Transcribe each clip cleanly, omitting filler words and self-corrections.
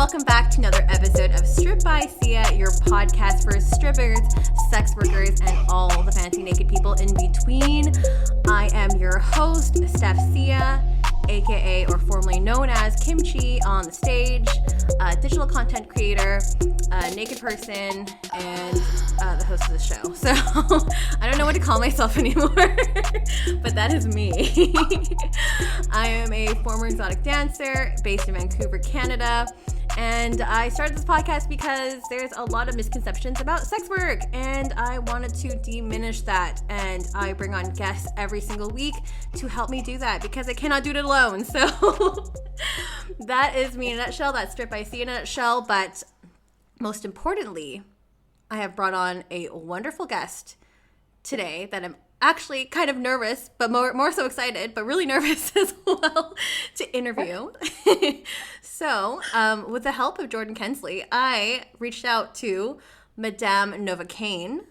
welcome back to another episode of Strip by Sia, your podcast for strippers, sex workers, and all the fancy naked people in between. I am your host, Steph Sia, aka or formerly known as Kimchi on the stage, a digital content creator, a naked person, and the host of the show. So I don't know what to call myself anymore, but that is me. I am a former exotic dancer based in Vancouver, Canada. And I started this podcast because there's a lot of misconceptions about sex work, and I wanted to diminish that. And I bring on guests every single week to help me do that because I cannot do it alone. So that is me in a nutshell. That's Strip by Sia in a nutshell. But most importantly, I have brought on a wonderful guest today that I'm actually kind of nervous, but more so excited, but really nervous as well to interview. So, with the help of Jordan Kensley, I reached out to Madame Nova Caine,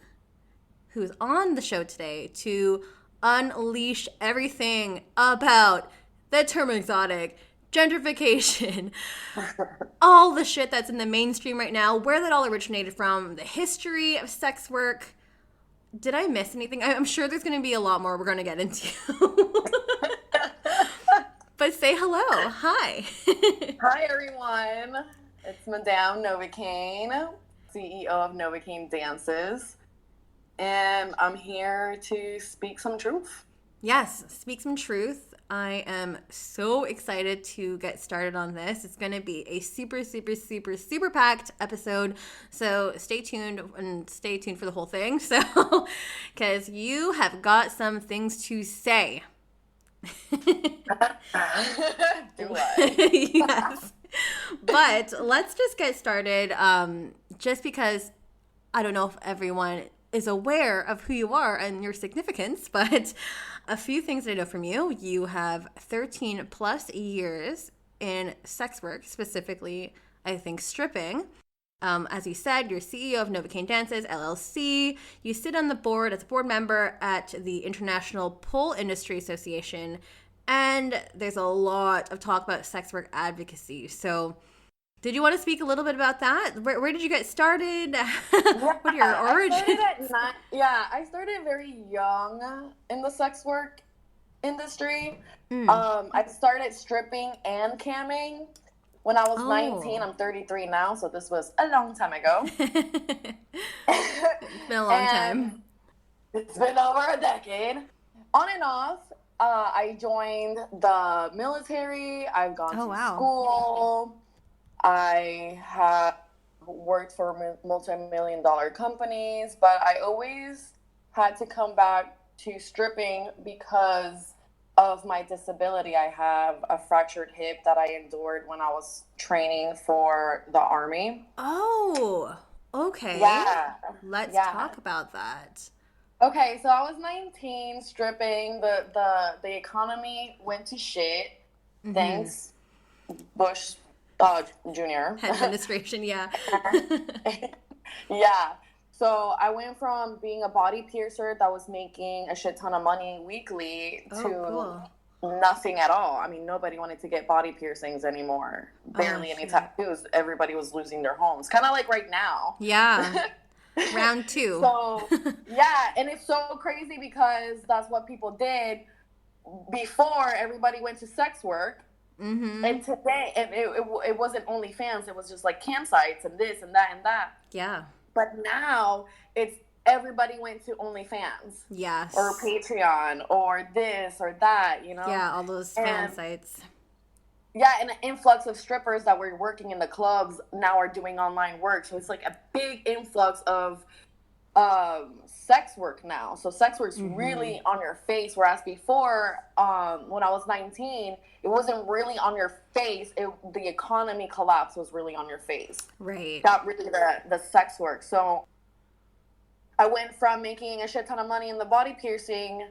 who's on the show today, to unleash everything about the term exotic, gentrification, all the shit that's in the mainstream right now, where that all originated from, the history of sex work. Did I miss anything? I'm sure there's going to be a lot more we're going to get into. But say hello. Hi. Hi, everyone. It's Madame Nova Caine, CEO of Nova Caine Dances. And I'm here to speak some truth. Yes, speak some truth. I am so excited to get started on this. It's going to be a super packed episode. So stay tuned for the whole thing. So, because you have got some things to say. Do I? Yes. But let's just get started. Just because I don't know if everyone is aware of who you are and your significance, but a few things I know from you. You have 13 plus years in sex work, specifically, I think, stripping. As you said, you're CEO of Nova Caine Dances, LLC. You sit on the board as a board member at the International Pole Industry Association. And there's a lot of talk about sex work advocacy. So did you want to speak a little bit about that? Where did you get started? What are your origins? I started very young in the sex work industry. I started stripping and camming when I was 19. I'm 33 now, so this was a long time ago. It's been a long time. It's been over a decade. On and off, I joined the military. I've gone to school. I have worked for multi-million-dollar companies, but I always had to come back to stripping because of my disability. I have a fractured hip that I endured when I was training for the Army. Oh, okay. Yeah. Let's talk about that. Okay, so I was 19 stripping. The economy went to shit. Mm-hmm. Thanks, Bush Junior. Administration, yeah. Yeah. So I went from being a body piercer that was making a shit ton of money weekly to nothing at all. I mean, nobody wanted to get body piercings anymore. Barely any tattoos. Everybody was losing their homes. Kind of like right now. Yeah. Round 2. So, yeah. And it's so crazy because that's what people did before everybody went to sex work. Mm-hmm. And today, it wasn't OnlyFans. It was just like campsites and this and that and that. Yeah. But now it's everybody went to OnlyFans. Yes. Or Patreon or this or that, you know? Yeah, all those fan sites. Yeah, and an influx of strippers that were working in the clubs now are doing online work. So it's like a big influx of sex work now. So sex work's really on your face, whereas before, when I was 19, it wasn't really on your face. The economy collapse was really on your face. Right. Not really the sex work. So I went from making a shit ton of money in the body piercing,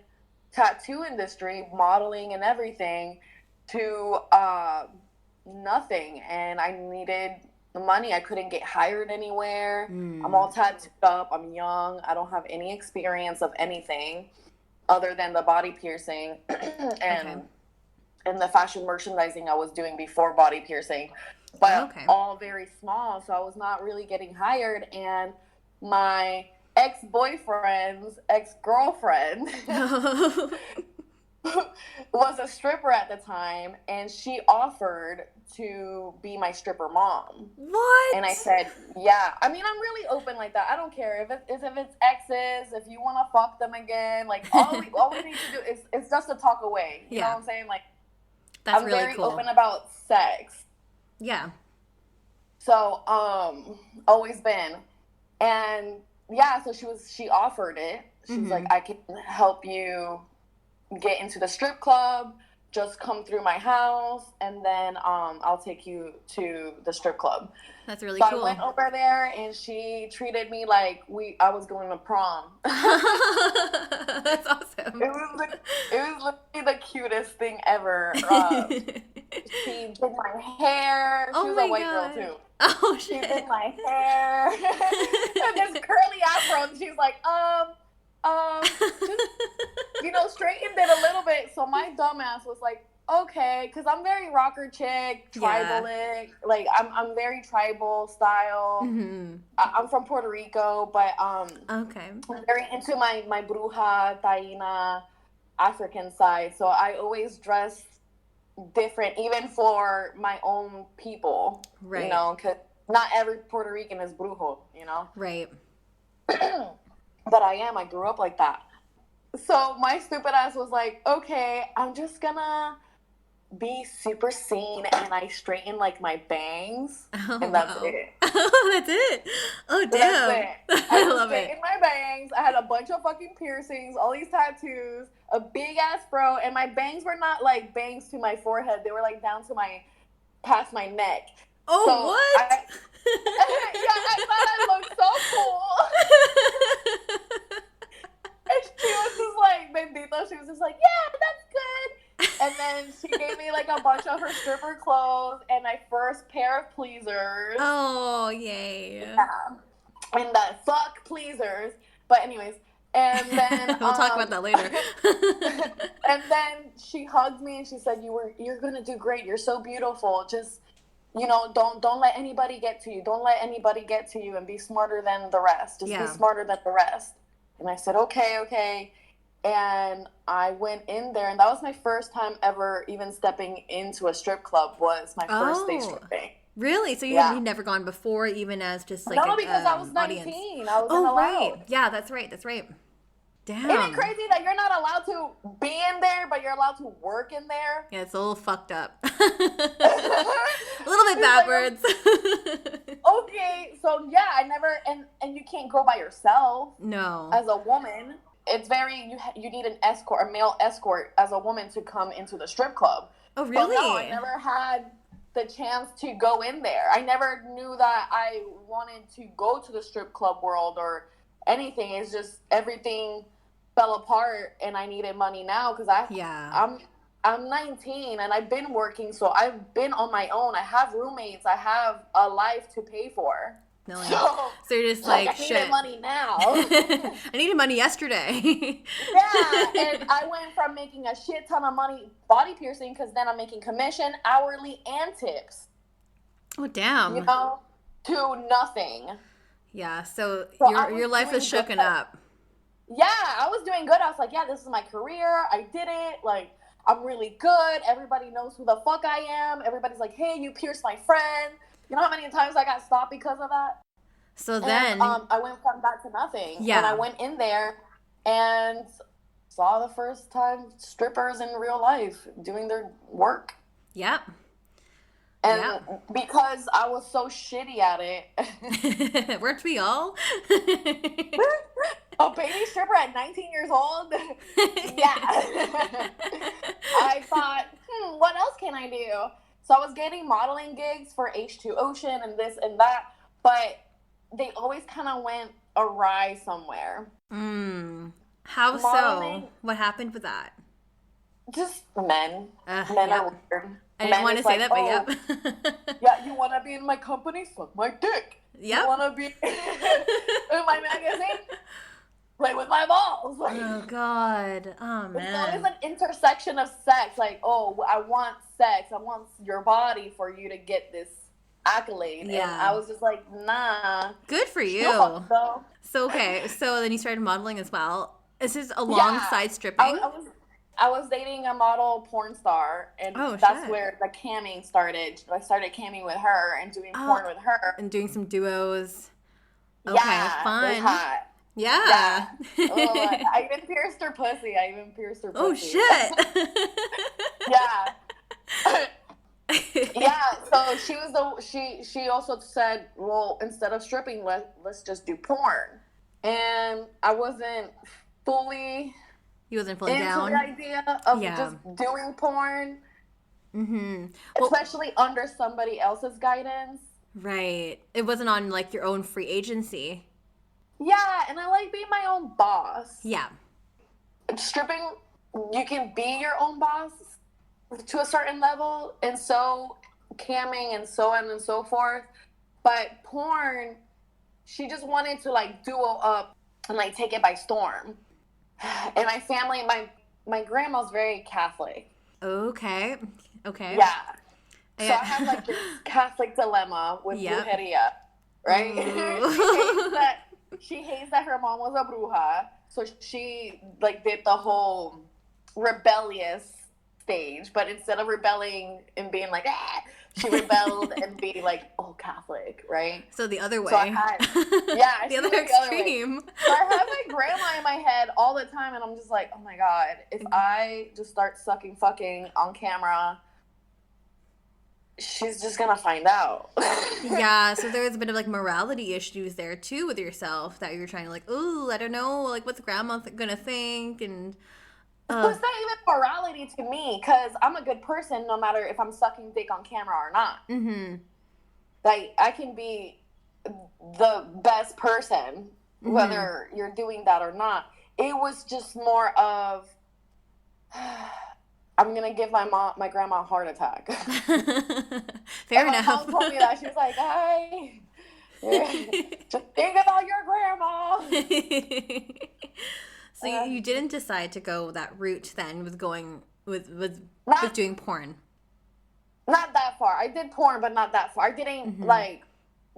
tattoo industry, modeling and everything, to nothing. And I needed the money. I couldn't get hired anywhere. I'm all tattooed up. I'm young. I don't have any experience of anything other than the body piercing. And in the fashion merchandising I was doing before body piercing, but all very small. So I was not really getting hired. And my ex-boyfriend's ex-girlfriend was a stripper at the time, and she offered to be my stripper mom. What? And I said, yeah. I mean, I'm really open like that. I don't care if it's exes, if you want to fuck them again. Like, all we need to do is just to talk away. You know what I'm saying? Like, that's I'm really very cool. open about sex. Yeah. So, always been. And yeah, so she offered it. She's like, I can help you get into the strip club. Just come through my house, and then I'll take you to the strip club. That's really cool. So I went over there, and she treated me like I was going to prom. That's awesome. It was literally the cutest thing ever. She did my hair. She was a white girl too. Oh shit! She did my hair and this curly afro, and she's like, just, straightened it a little bit. So my dumbass was like, okay, because I'm very rocker chick, tribalic. Like, I'm very tribal style. I'm from Puerto Rico, but I'm very into my bruja, taína, African side. So I always dress different, even for my own people. Right. You know, because not every Puerto Rican is brujo, you know? Right. But I grew up like that. So my stupid ass was like, okay, I'm just gonna be super seen, and I straighten like my bangs, and that's it. Oh, that's it. Oh, damn. That's it. I love it. My bangs. I had a bunch of fucking piercings, all these tattoos, a big ass fro, and my bangs were not like bangs to my forehead. They were like down to past my neck. Oh, so what? I thought I looked so cool. And she was just like, bendito, she was just like, yeah, that's good. And then she gave me like a bunch of her stripper clothes and my first pair of pleasers. Oh, yay. Yeah. And the fuck pleasers. But anyways, and then we'll talk about that later. And then she hugged me and she said, you're gonna do great. You're so beautiful. Just, don't let anybody get to you. Don't let anybody get to you, and be smarter than the rest. Just be smarter than the rest. And I said, okay. And I went in there, and that was my first time ever even stepping into a strip club. Was my first day stripping. Really? So you'd never gone before, even as just like because I was 19. Audience. I wasn't allowed. Right. Yeah, that's right. Damn. Isn't it crazy that you're not allowed to be in there, but you're allowed to work in there? Yeah, it's a little fucked up. A little bit backwards. Okay, so yeah, I never, and you can't go by yourself. No. As a woman, it's very, you need an escort, a male escort as a woman to come into the strip club. Oh, really? But no, I never had the chance to go in there. I never knew that I wanted to go to the strip club world or anything. It's just everything fell apart, and I needed money now because I'm 19 and I've been working, so I've been on my own. I have roommates. I have a life to pay for. No, so you're just like, shit. I needed money now. I needed money yesterday. Yeah, and I went from making a shit ton of money body piercing, because then I'm making commission, hourly, and tips. Oh, damn. To nothing. Yeah, so your life is shooken up. Yeah, I was doing good. I was like, yeah, this is my career. I did it. Like, I'm really good. Everybody knows who the fuck I am. Everybody's like, hey, you pierced my friend. You know how many times I got stopped because of that? So then... I went from that to nothing. Yeah. And I went in there and saw the first time strippers in real life doing their work. Yep. And because I was so shitty at it... Weren't we all? A baby stripper at 19 years old? Yeah. I thought, what else can I do? So I was getting modeling gigs for H2 Ocean and this and that, but they always kind of went awry somewhere. How modeling, so? What happened with that? Just men. Men are weird. I didn't want to say that, but yep. Yeah, you want to be in my company? Suck my dick. Yep. You want to be in my magazine? play with my balls. Oh, God. Oh, man. It's always an intersection of sex. Like, oh, I want sex. I want your body for you to get this accolade. Yeah. And I was just like, nah. Good for you. So, okay. So then you started modeling as well. Is this alongside stripping? I was dating a model porn star, and that's where the camming started. I started camming with her and doing porn with her. And doing some duos. Okay, fun. It was hot. Yeah. I even pierced her pussy. Oh, shit. Yeah. Yeah, so she also said, well, instead of stripping, let's just do porn. And I wasn't fully into down the idea of just doing porn. Mm-hmm. Especially under somebody else's guidance. Right. It wasn't on, like, your own free agency. Yeah, and I like being my own boss. Yeah. Stripping, you can be your own boss to a certain level, and so camming and so on and so forth. But porn, she just wanted to, like, duo up and, like, take it by storm. And my family, my grandma's very Catholic. Okay. Yeah. So I have, like, this Catholic dilemma with brujeria, right? She hates that her mom was a bruja, so she, like, did the whole rebellious stage, but instead of rebelling and being like, she rebelled and being like, oh, Catholic, right? So the other way. So I had, the other extreme. So I have my grandma in my head all the time, and I'm just like, oh my God, if I just start fucking on camera, she's just gonna find out. Yeah, so there was a bit of, like, morality issues there too with yourself that you were trying to, like, ooh, I don't know, like, what's grandma gonna think, and it's not even morality to me, because I'm a good person no matter if I'm sucking dick on camera or not. Mm-hmm. Like, I can be the best person whether you're doing that or not. It was just more of I'm gonna give my grandma a heart attack. Fair enough. My mom told me that. She was like, "Hey, just think about your grandma." So you didn't decide to go that route then with doing porn. Not that far. I did porn, but not that far. I didn't like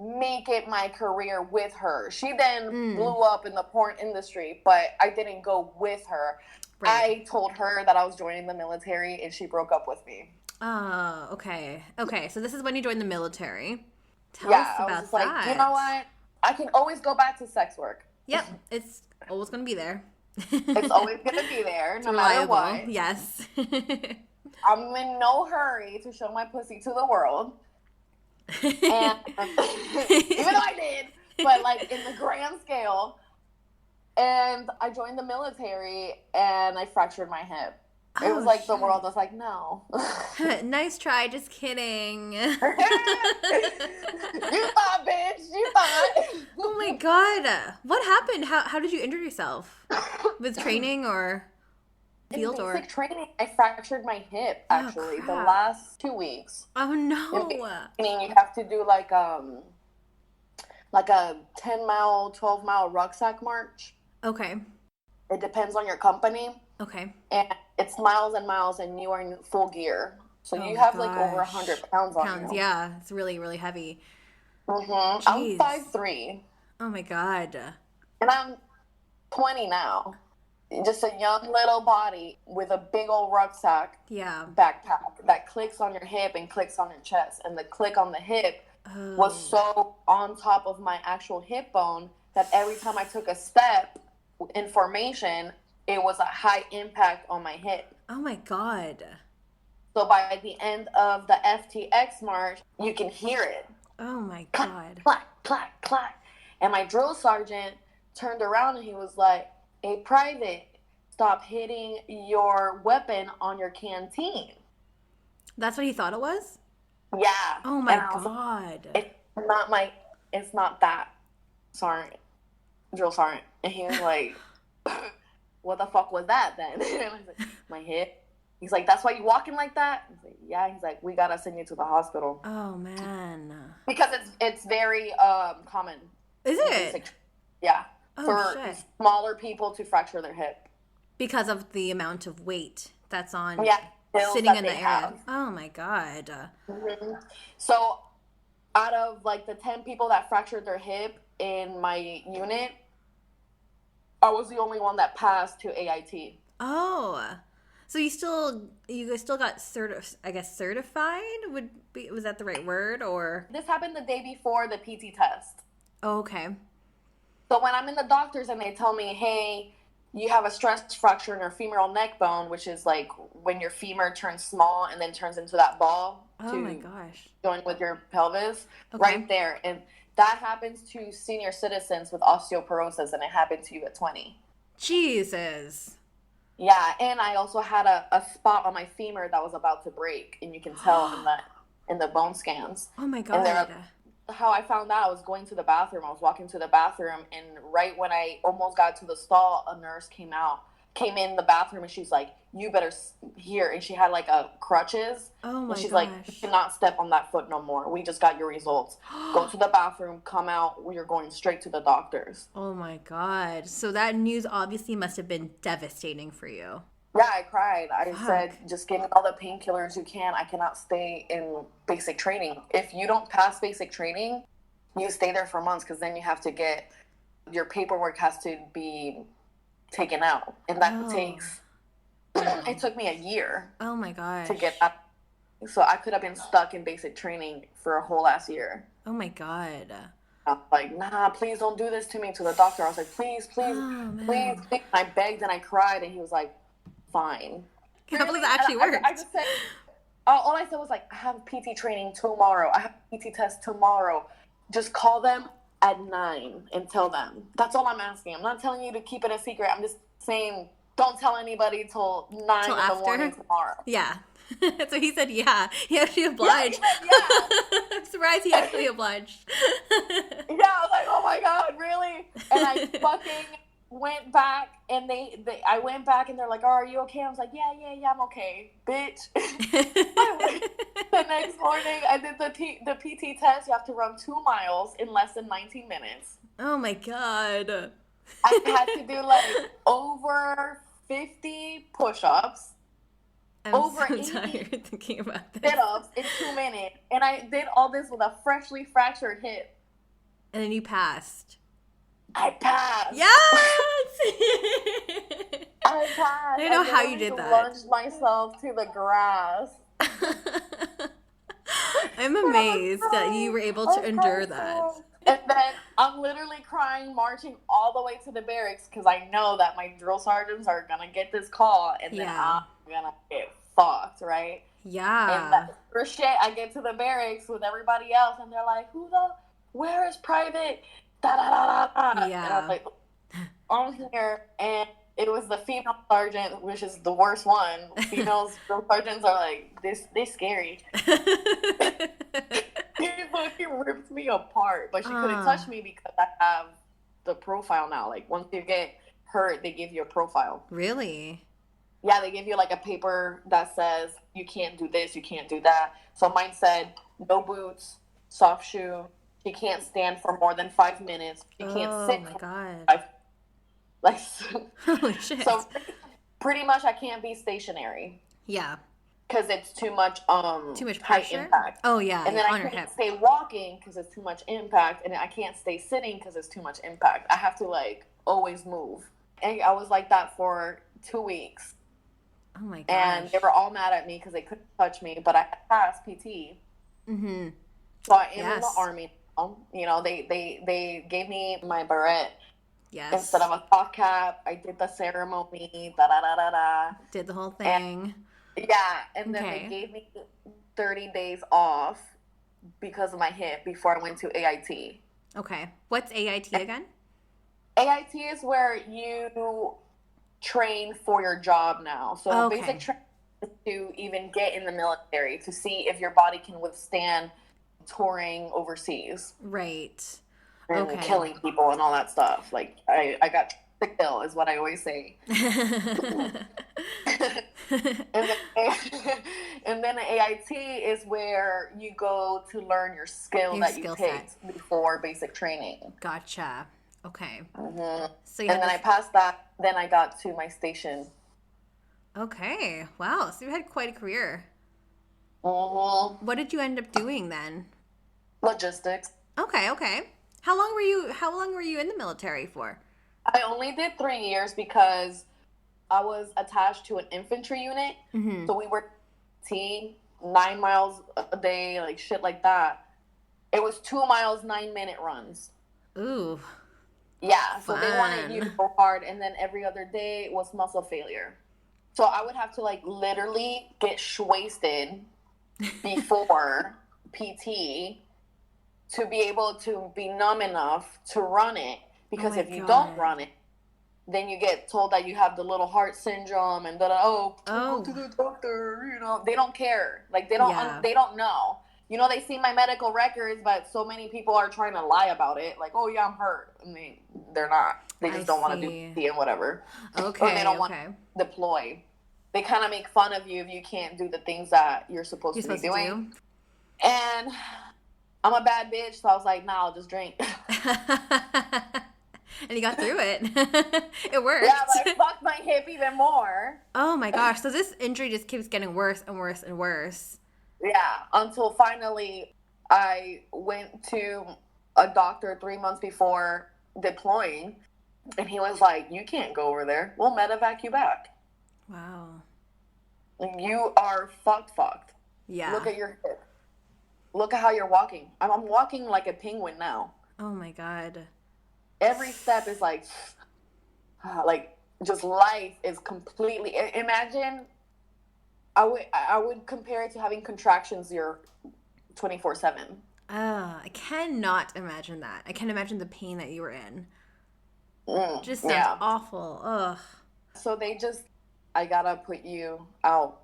make it my career with her. She then blew up in the porn industry, but I didn't go with her. Right. I told her that I was joining the military, and she broke up with me. Oh, okay. Okay, so this is when you joined the military. Tell us about I was that. Like, you know what? I can always go back to sex work. Yep, it's always going to be there. It's always going to be there, no matter what. Yes. I'm in no hurry to show my pussy to the world. And even though I did, but, like, in the grand scale. And I joined the military, and I fractured my hip. It was like the world was like, no. Nice try, just kidding. You thought, bitch. You thought. Oh, my God. What happened? How did you injure yourself? With training or field? In basic training, I fractured my hip, actually, the last 2 weeks. Oh, no. In you have to do, like a 10-mile, 12-mile rucksack march. Okay. It depends on your company. Okay. And it's miles and miles, and you are in full gear. So you have, like, over 100 pounds on you. Yeah, it's really, really heavy. Mm-hmm. I'm 5'3". Oh, my God. And I'm 20 now. Just a young little body with a big old rucksack backpack that clicks on your hip and clicks on your chest. And the click on the hip was so on top of my actual hip bone that every time I took a step in formation, it was a high impact on my hip. Oh, my God. So by the end of the FTX march, you can hear it. Oh, my God. Clack, clack, clack. And my drill sergeant turned around and he was like, hey, private, stop hitting your weapon on your canteen. That's what he thought it was? Yeah. Oh, my God. Like, it's not that, drill sergeant. And he was like, what the fuck was that then? And I was like, my hip. He's like, that's why you walking like that? I was like, yeah. He's like, we gotta send you to the hospital. Oh, man. Because it's very common. Is it? Yeah. for smaller people to fracture their hip. Because of the amount of weight that's on sitting in the area. Have. Oh my God. Mm-hmm. So out of like the 10 people that fractured their hip in my unit, I was the only one that passed to AIT. Oh. So you guys still got certified? Was that the right word, or? This happened the day before the PT test. Oh, okay. So when I'm in the doctors and they tell me, hey, you have a stress fracture in your femoral neck bone, which is like when your femur turns small and then turns into that ball my gosh, join with your pelvis, right there. And that happens to senior citizens with osteoporosis, and it happened to you at 20. Jesus. Yeah, and I also had a spot on my femur that was about to break, and you can tell in the bone scans. Oh my God. How I found out, I was going to the bathroom. I was walking to the bathroom, and right when I almost got to the stall, a nurse came in the bathroom, and she's like, you better here. And she had like crutches. Oh my gosh. And she's like, you cannot step on that foot no more. We just got your results. Go to the bathroom, come out. You're going straight to the doctors. Oh my God. So that news obviously must have been devastating for you. Yeah, I cried. I said, just give me all the painkillers you can. I cannot stay in basic training. If you don't pass basic training, you stay there for months, because then you have to get, your paperwork has to be taken out. And that takes, it took me a year. Oh my gosh. To get up. So I could have been stuck in basic training for a whole last year. Oh my God. I was like, nah, please don't do this to me. To the doctor, I was like, please. And I begged and I cried, and he was like, fine. I can't believe that actually worked. I just said, all I said was like, I have PT training tomorrow. I have PT test tomorrow. Just call them at 9 and tell them. That's all I'm asking. I'm not telling you to keep it a secret. I'm just saying, don't tell anybody till 9 in the morning tomorrow. Yeah. So he said, yeah. He actually obliged. Yeah. I'm surprised he actually obliged. Yeah, I was like, oh my God, really? And I fucking went back, and I went back, and they're like, oh, are you okay? I was like, yeah, I'm okay, bitch. The next morning, I did the PT test. You have to run 2 miles in less than 19 minutes. Oh my God. I had to do like over 50 push-ups. I'm over so tired thinking about this. Sit-ups in 2 minutes. And I did all this with a freshly fractured hip. And then you passed. I passed. Yes! I passed. I don't know how you did that. I lunged myself to the grass. I'm amazed that you were able to endure that. And then I'm literally crying, marching all the way to the barracks, because I know that my drill sergeants are going to get this call, and then I'm going to get fucked, right? Yeah. And for shit, I get to the barracks with everybody else, and they're like, where is private? Da-da-da-da-da. Yeah. And I was like, I'm here. And it was the female sergeant, which is the worst one. Female drill sergeants are like, they're scary. She fucking ripped me apart. But she couldn't touch me because I have the profile now. Like, once you get hurt, they give you a profile. Really? Yeah, they give you like a paper that says you can't do this, you can't do that. So mine said, no boots, soft shoe. She can't stand for more than 5 minutes. She can't sit. Oh my God. Like, holy shit. So pretty much I can't be stationary. Yeah. Because it's too much pressure? High impact. Oh yeah. And then I can't stay walking because it's too much impact, and I can't stay sitting because it's too much impact. I have to like always move. And I was like that for 2 weeks. Oh my gosh. And they were all mad at me because they couldn't touch me, but I passed PT. Mm-hmm. So I am in the Army. You know, they gave me my beret. Yes. Instead of a soft cap, I did the ceremony. Did the whole thing. And then they gave me 30 days off because of my hip before I went to AIT. Okay. What's AIT again? AIT is where you train for your job now. So basic training is to even get in the military, to see if your body can withstand touring overseas. Right. And killing people and all that stuff. Like, I got to kill is what I always say. and then AIT is where you go to learn your skill that you picked before basic training. Gotcha. Okay. Mm-hmm. So and then I passed that. Then I got to my station. Okay. Wow. So you had quite a career. Mm-hmm. What did you end up doing then? Logistics. Okay. Okay. How long were you in the military for? I only did 3 years because I was attached to an infantry unit. Mm-hmm. So we were 9 miles a day, like shit like that. It was 2 miles, 9-minute runs. Ooh. Yeah, so fun. they wanted you to go hard, and then every other day was muscle failure. So I would have to like literally get wasted before PT to be able to be numb enough to run it. Because if you don't run it, then you get told that you have the little heart syndrome and go to the doctor. You know, they don't care. Like they don't know. You know, they see my medical records, but so many people are trying to lie about it. Like, oh, yeah, I'm hurt. I mean, they're not. They just don't want to do PT and whatever. Okay. Or they don't want to deploy. They kind of make fun of you if you can't do the things that you're supposed to be doing. And I'm a bad bitch, so I was like, nah, I'll just drink. And you got through it. It worked. Yeah, but I fucked my hip even more. Oh, my gosh. So this injury just keeps getting worse and worse and worse. Yeah, until finally I went to a doctor 3 months before deploying, and he was like, you can't go over there. We'll medevac you back. Wow. You are fucked. Yeah. Look at your hip. Look at how you're walking. I'm walking like a penguin now. Oh, my God. Every step is like just life is completely, imagine, I would compare it to having contractions 24/7. I cannot imagine that. I can't imagine the pain that you were in. Just sounds awful. Ugh. So I gotta put you out.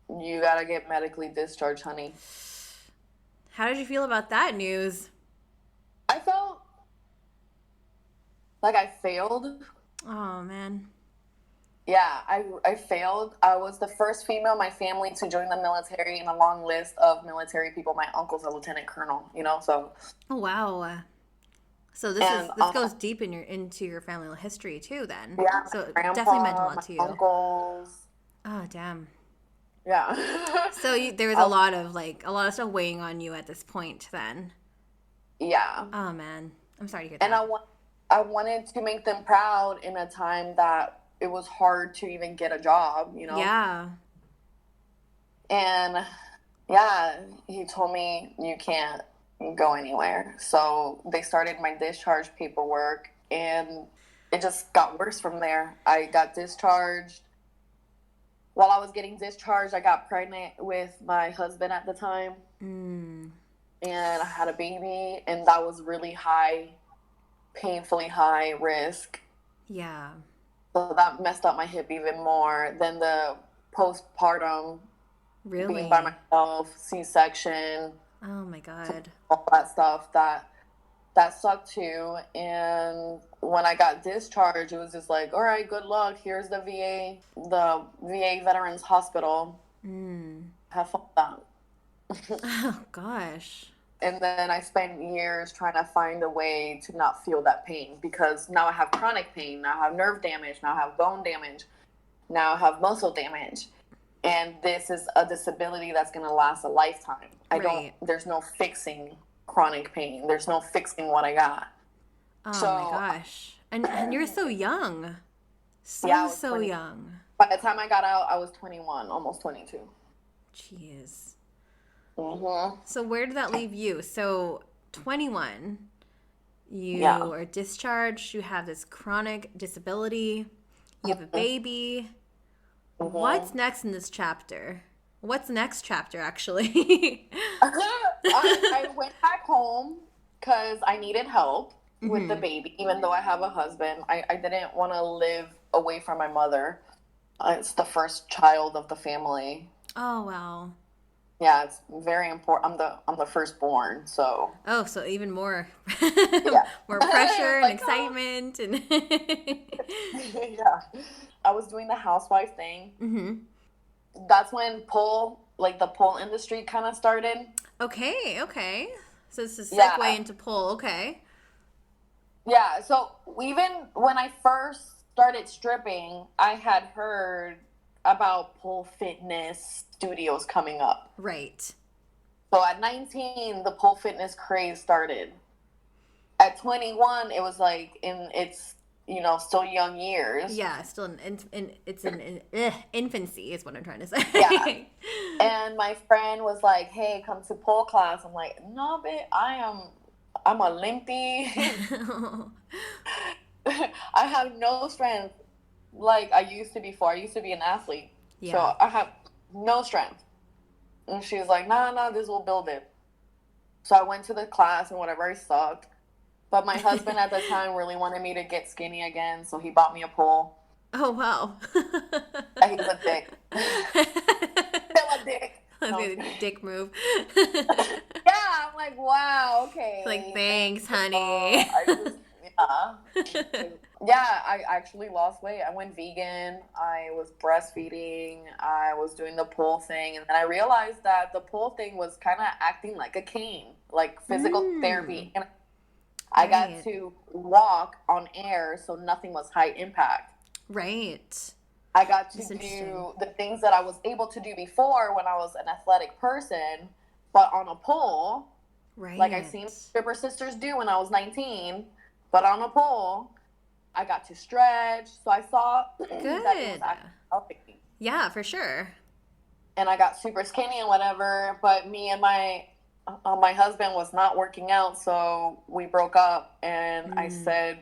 You gotta get medically discharged, honey. How did you feel about that news? I felt like I failed. Oh, man. Yeah, I failed. I was the first female in my family to join the military in a long list of military people. My uncle's a lieutenant colonel, so. Oh, wow. So this goes deep into your family history too, then. Yeah. So it grandpa, definitely meant a lot to you. Uncles. Oh, damn. Yeah. So there was a lot of stuff weighing on you at this point, then. Yeah. Oh, man, I'm sorry to hear that. And I wanted to make them proud in a time that it was hard to even get a job, Yeah. And yeah, he told me you can't go anywhere. So they started my discharge paperwork, and it just got worse from there. I got discharged. While I was getting discharged, I got pregnant with my husband at the time. And I had a baby, and that was really high, painfully high risk. Yeah. So that messed up my hip even more. Then the postpartum, being by myself, C-section. Oh my God. All that stuff, that sucked too. And when I got discharged, it was just like, all right, good luck. Here's the VA Veterans Hospital. Have fun with that. Oh gosh. And then I spent years trying to find a way to not feel that pain, because now I have chronic pain. Now I have nerve damage. Now I have bone damage. Now I have muscle damage. And this is a disability that's going to last a lifetime. There's no fixing chronic pain. There's no fixing what I got. Oh my gosh. And you're so young. So young. By the time I got out, I was 21, almost 22. Jeez. Mm-hmm. So where did that leave you? So 21, you are discharged. You have this chronic disability. You have a baby. Mm-hmm. What's next in this chapter? What's the next chapter, actually? I went back home because I needed help with the baby, even though I have a husband. I didn't want to live away from my mother. It's the first child of the family. Oh, wow. Yeah, it's very important. I'm the firstborn, so. Oh, so even more, yeah. more pressure and excitement and. Yeah, I was doing the housewife thing. Mm-hmm. That's when the pole industry kind of started. Okay. So it's a segue into pole. Okay. Yeah, so even when I first started stripping, I had heard about pole fitness studios coming up. Right. So at 19, the pole fitness craze started. At 21, it was like in its, still young years. Yeah, still in infancy is what I'm trying to say. Yeah. And my friend was like, "Hey, come to pole class." I'm like, "No, bitch, I'm a limpy. I have no strength like I used to before. I used to be an athlete. Yeah. So I have no strength." And she was like, nah, this will build it. So I went to the class and whatever, I sucked. But my husband at the time really wanted me to get skinny again, so he bought me a pole. Oh, wow. He's a dick. Still a dick. No. A dick move. Yeah, I'm like, wow, okay. Like, thanks, honey. Yeah, I actually lost weight. I went vegan. I was breastfeeding. I was doing the pole thing. And then I realized that the pole thing was kind of acting like a cane, like physical therapy. And I got to walk on air, so nothing was high impact. Right. I got to do the things that I was able to do before when I was an athletic person, but on a pole. Right. Like I've seen stripper sisters do when I was 19, but on a pole. I got to stretch, so I saw that it was actually helping me. Yeah, for sure. And I got super skinny and whatever, but me and my husband was not working out, so we broke up, and I said,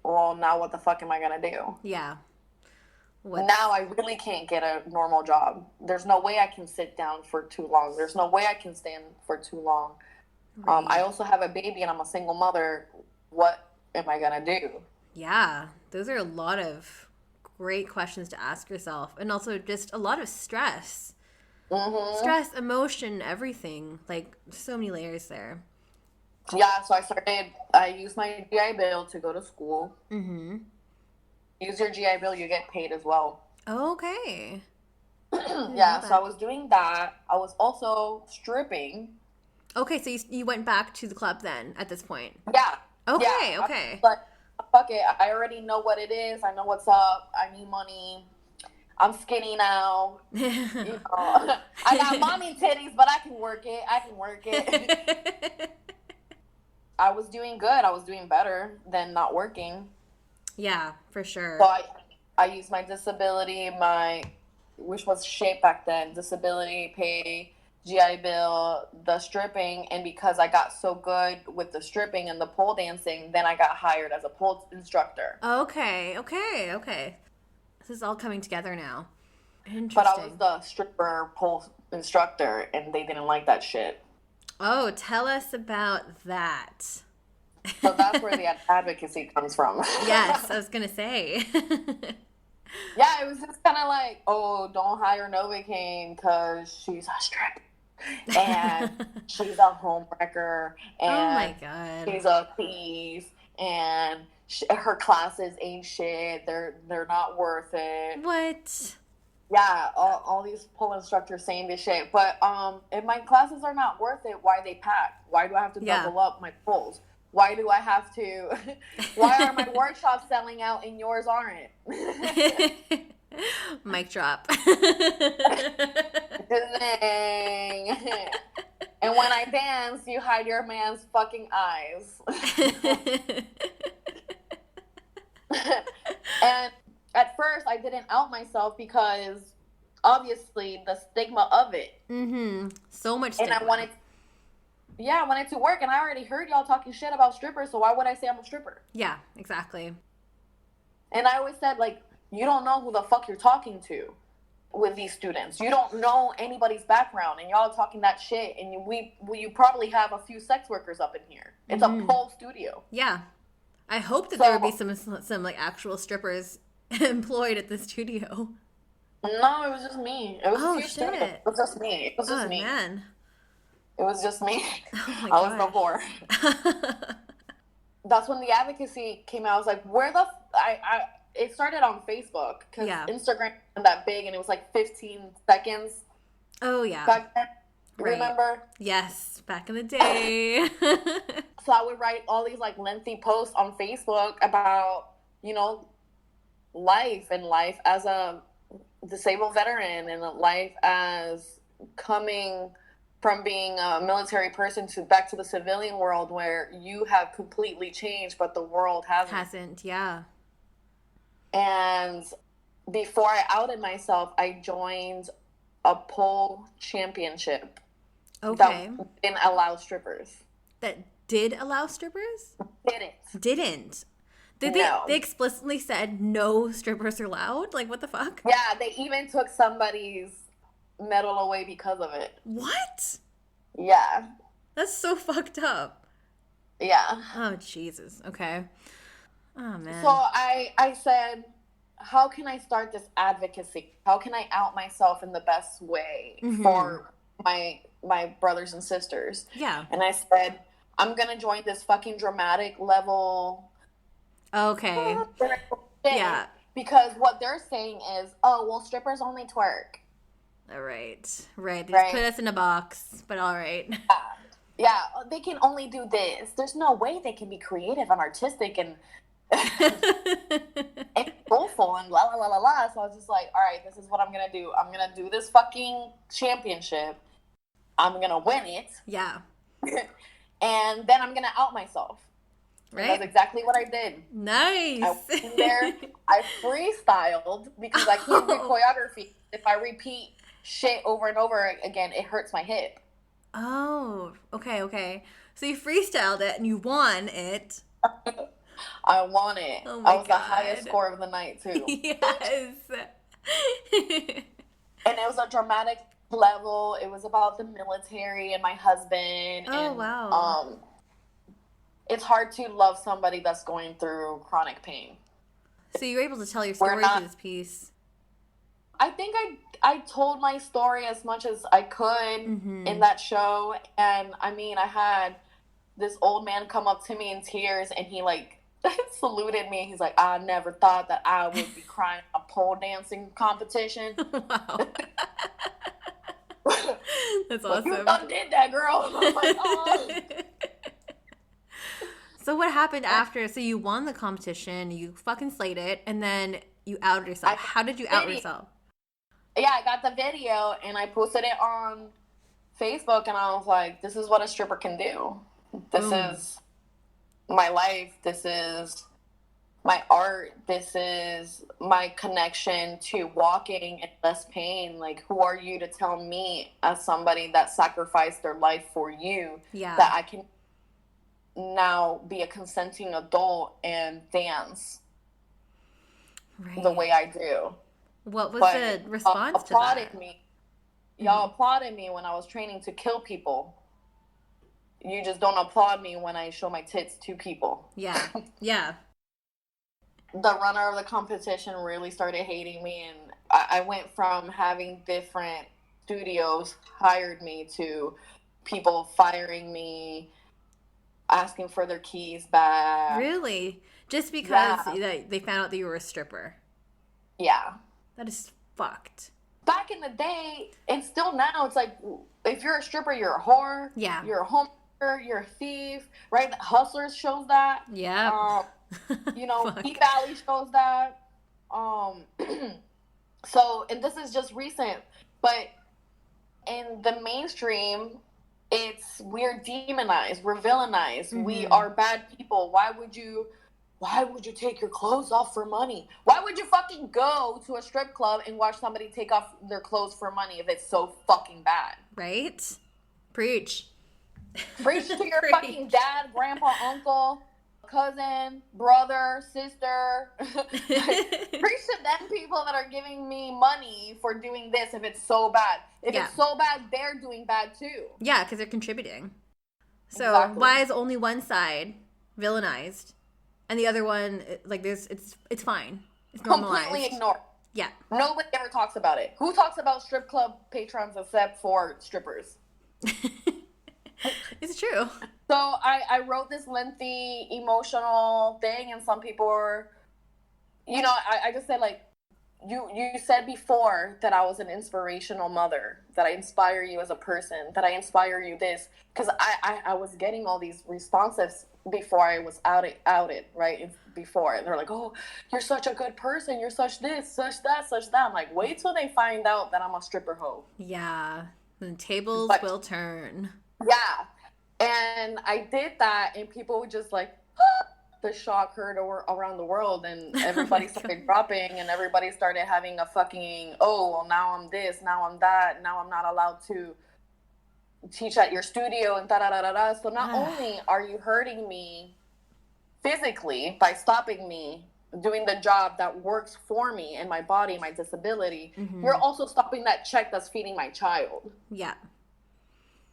well, now what the fuck am I going to do? Yeah. Now I really can't get a normal job. There's no way I can sit down for too long. There's no way I can stand for too long. Right. I also have a baby, and I'm a single mother. What am I going to do? Yeah, those are a lot of great questions to ask yourself. And also just a lot of stress. Mm-hmm. Stress, emotion, everything. Like, so many layers there. Yeah, so I used my GI Bill to go to school. Mm-hmm. Use your GI Bill, you get paid as well. Okay. Yeah, so I was doing that. I was also stripping. Okay, so you went back to the club then at this point? Yeah. Okay, yeah. Okay. But fuck it, I already know what it is. I know what's up. I need money. I'm skinny now. I got mommy titties, but I can work it. I was doing good. I was doing better than not working. Yeah, for sure. So I used my disability, which was shape back then, disability pay, GI Bill, the stripping, and because I got so good with the stripping and the pole dancing, then I got hired as a pole instructor. Okay. This is all coming together now. Interesting. But I was the stripper pole instructor, and they didn't like that shit. Oh, tell us about that. So that's where the advocacy comes from. Yes, I was going to say. Yeah, it was just kind of like, oh, don't hire Nova Caine because she's a stripper. And she's a homewrecker. And oh my God. She's a thief. And her classes ain't shit. They're not worth it. What? Yeah, all these pole instructors saying this shit. But if my classes are not worth it, why they pack? Why do I have to double up my poles? Why do I have to? Why are my workshops selling out and yours aren't? Mic drop. And when I dance, you hide your man's fucking eyes. And at first, I didn't out myself because obviously the stigma of it. Mm-hmm. So much stigma. And I wanted to work, and I already heard y'all talking shit about strippers, so why would I say I'm a stripper? Yeah, exactly. And I always said, like, you don't know who the fuck you're talking to with these students. You don't know anybody's background, and y'all talking that shit, and you probably have a few sex workers up in here. It's a pole studio. Yeah. I hope that there would be some like actual strippers employed at the studio. No, it was just me. It was a few students. It was just me. It was just me. Man. It was just me. Oh my I was no whore. That's when the advocacy came out. I was like, where the... it started on Facebook because Instagram wasn't that big, and it was like 15 seconds. Oh, yeah. Back then. Remember? Yes, back in the day. So I would write all these like lengthy posts on Facebook about, life as a disabled veteran and life as coming from being a military person back to the civilian world where you have completely changed, but the world hasn't. Yeah. And before I outed myself, I joined a pole championship. Okay. That didn't allow strippers. That did allow strippers? Didn't. They explicitly said no strippers are allowed? Like, what the fuck? Yeah, they even took somebody's medal away because of it. What? Yeah. That's so fucked up. Yeah. Oh, Jesus. Okay. Oh, man. So I said, how can I start this advocacy? How can I out myself in the best way for my brothers and sisters? Yeah. And I said, I'm going to join this fucking dramatic level. Okay. Yeah. Because what they're saying is, oh, well, strippers only twerk. All right. They just put us in a box, but all right. Yeah, they can only do this. There's no way they can be creative and artistic and soulful and la la la la la. So I was just like, all right, this is what I'm gonna do. I'm gonna do this fucking championship. I'm gonna win it. Yeah. And then I'm gonna out myself. Right. And that's exactly what I did. Nice. I went there. I freestyled because I can't do choreography. If I repeat shit over and over again, it hurts my hip. Oh, okay. So you freestyled it and you won it. I won it. Oh my I was God. the highest score of the night, too. Yes. And it was a dramatic level. It was about the military and my husband. Oh, wow. It's hard to love somebody that's going through chronic pain. So you were able to tell your story through this piece. I think I told my story as much as I could in that show. And I mean, I had this old man come up to me in tears and he like saluted me. He's like, I never thought that I would be crying a pole dancing competition. Wow. That's awesome. You done did that, girl. I'm like, oh. So what happened after? So you won the competition, you fucking slayed it, and then you outed yourself. How did you out yourself? Yeah, I got the video and I posted it on Facebook and I was like, this is what a stripper can do. This is my life. This is my art. This is my connection to walking in less pain. Like, who are you to tell me as somebody that sacrificed their life for you that I can now be a consenting adult and dance the way I do? What was the response to that? Y'all applauded me when I was training to kill people. You just don't applaud me when I show my tits to people. Yeah. Yeah. The runner of the competition really started hating me, and I went from having different studios hired me to people firing me, asking for their keys back. Really? Just because they found out that you were a stripper? Yeah. That is fucked. Back in the day, and still now, it's like, if you're a stripper, you're a whore. Yeah. You're a homewrecker. You're a thief. Right? Hustlers shows that. Yeah. E-Valley shows that. So, and this is just recent, but in the mainstream, we're demonized. We're villainized. We are bad people. Why would you take your clothes off for money? Why would you fucking go to a strip club and watch somebody take off their clothes for money if it's so fucking bad? Right? Preach. Preach to your fucking dad, grandpa, uncle, cousin, brother, sister. Preach to them people that are giving me money for doing this if it's so bad. If it's so bad, they're doing bad too. Yeah, because they're contributing. So why is only one side villainized? And the other one, like, it's fine. It's normalized. Completely ignored. Yeah. Nobody ever talks about it. Who talks about strip club patrons except for strippers? It's true. So I wrote this lengthy, emotional thing, and some people were, I just said, like, you said before that I was an inspirational mother, that I inspire you as a person, that I inspire you this, because I was getting all these responses before I was outed, right? Before they're like, oh, you're such a good person, you're such this, such that, such that. I'm like, wait till they find out that I'm a stripper hoe. Yeah, the tables will turn. Yeah, and I did that, and people would just like, the shock heard around the world, and everybody started dropping, and everybody started having a fucking, oh, well, now I'm this, now I'm that, now I'm not allowed to teach at your studio, and da-da-da-da-da. So not only are you hurting me physically by stopping me doing the job that works for me and my body, my disability, you're also stopping that check that's feeding my child. Yeah.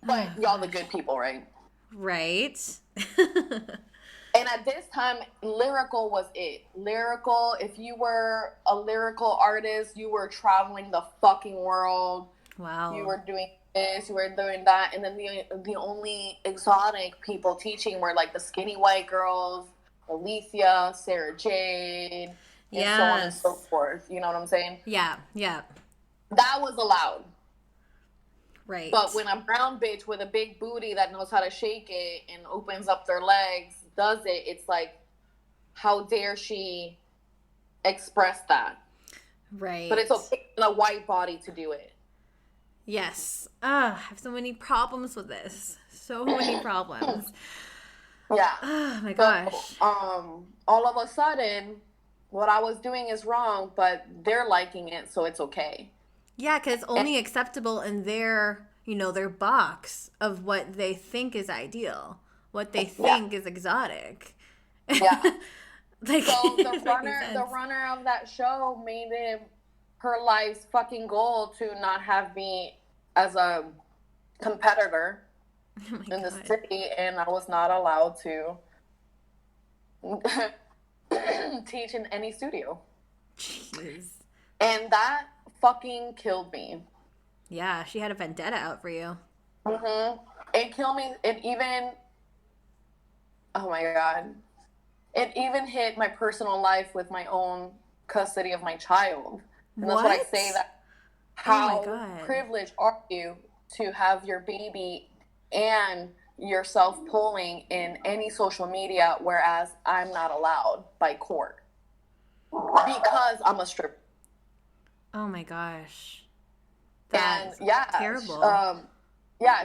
But y'all the good people, right? Right. And at this time, lyrical was it. Lyrical, if you were a lyrical artist, you were traveling the fucking world. Wow. You were doing this, you were doing that. And then the only exotic people teaching were like the skinny white girls, Alicia, Sarah Jade, and so on and so forth. You know what I'm saying? Yeah, yeah. That was allowed. Right. But when a brown bitch with a big booty that knows how to shake it and opens up their legs does it, it's like, how dare she express that? Right. But it's okay in a white body to do it. Yes. I have so many problems with this. So many problems. Yeah. Oh my gosh. So, all of a sudden, what I was doing is wrong, but they're liking it, so it's okay. Yeah, because it's only acceptable in their, their box of what they think is ideal, what they think is exotic. Yeah. Like, so the runner of that show made it her life's fucking goal to not have me as a competitor in the city, and I was not allowed to teach in any studio. Jeez. And that fucking killed me. Yeah, she had a vendetta out for you. It killed me. It even, oh my God. It even hit my personal life with my own custody of my child. And that's what I say, that how privileged are you to have your baby and yourself polling in any social media, whereas I'm not allowed by court because I'm a stripper. Oh my gosh. That's terrible.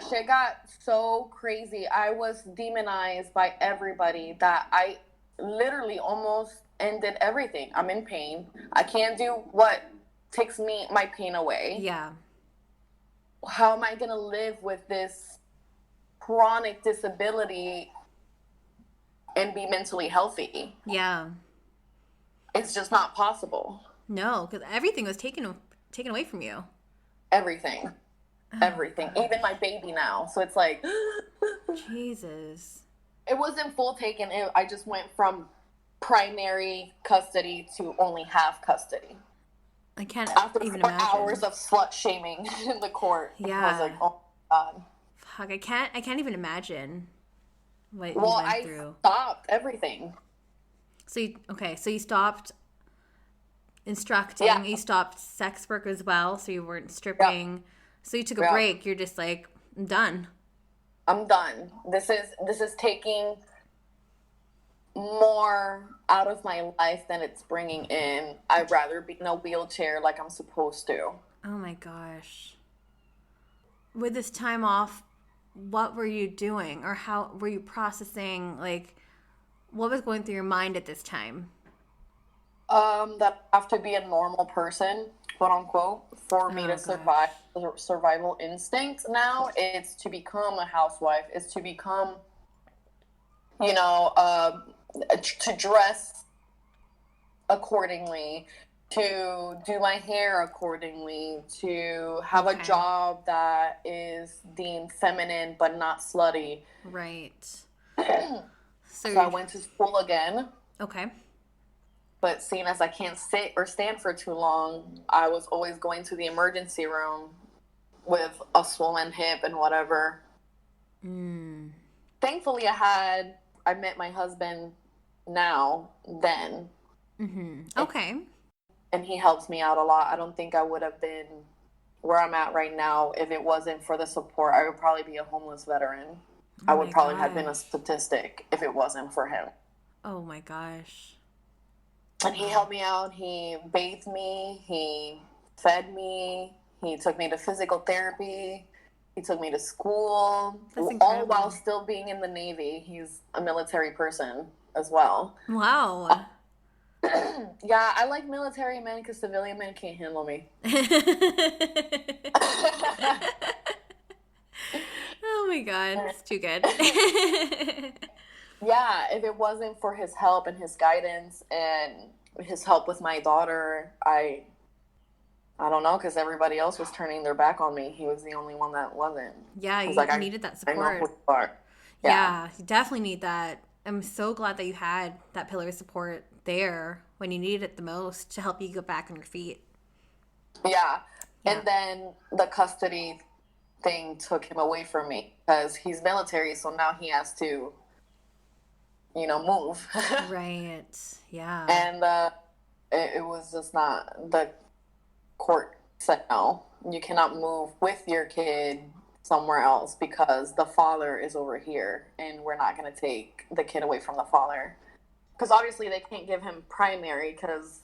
Shit got so crazy. I was demonized by everybody that I literally almost ended everything. I'm in pain. I can't do what takes my pain away. Yeah. How am I going to live with this chronic disability and be mentally healthy? Yeah. It's just not possible. No, because everything was taken away from you. Everything. Everything. Even my baby now. So it's like... Jesus. It wasn't full taken. I just went from primary custody to only half custody. I can't After even 4 imagine. hours of slut shaming in the court. Yeah. I was like, oh my God. Fuck, I can't even imagine what you went through. I stopped everything. So you stopped instructing. Yeah. You stopped sex work as well, so you weren't stripping. Yeah. So you took a break. You're just like, I'm done. I'm done. This is taking more out of my life than it's bringing in. I'd rather be in a wheelchair like I'm supposed to. Oh my gosh. With this time off, what were you doing, or how were you processing, like, what was going through your mind at this time? That I have to be a normal person, quote unquote, for me to survive. Survival instincts now, it's to become a housewife, it's to become, to dress accordingly, to do my hair accordingly, to have a job that is deemed feminine but not slutty. Right. So I went to school again. Okay. But seeing as I can't sit or stand for too long, I was always going to the emergency room with a swollen hip and whatever. Thankfully, I met my husband now, then. Okay. and he helps me out a lot. I don't think I would have been where I'm at right now if it wasn't for the support. I would probably be a homeless veteran. I would probably have been a statistic if it wasn't for him. Oh my gosh. And he helped me out. He bathed me. He fed me. He took me to physical therapy. He took me to school. All while still being in the Navy. He's a military person as well. Wow. Yeah, I like military men because civilian men can't handle me. Oh my God, it's too good. Yeah, if it wasn't for his help and his guidance and his help with my daughter, I don't know, because everybody else was turning their back on me. He was the only one that wasn't. Yeah, you needed that support. I know who you are. Yeah, you definitely need that. I'm so glad that you had that pillar of support there when you needed it the most to help you get back on your feet. Yeah. And then the custody thing took him away from me because he's military, so now he has to, move. Right. Yeah. And it was just not, the court said no. You cannot move with your kid somewhere else because the father is over here and we're not going to take the kid away from the father. Because obviously they can't give him primary because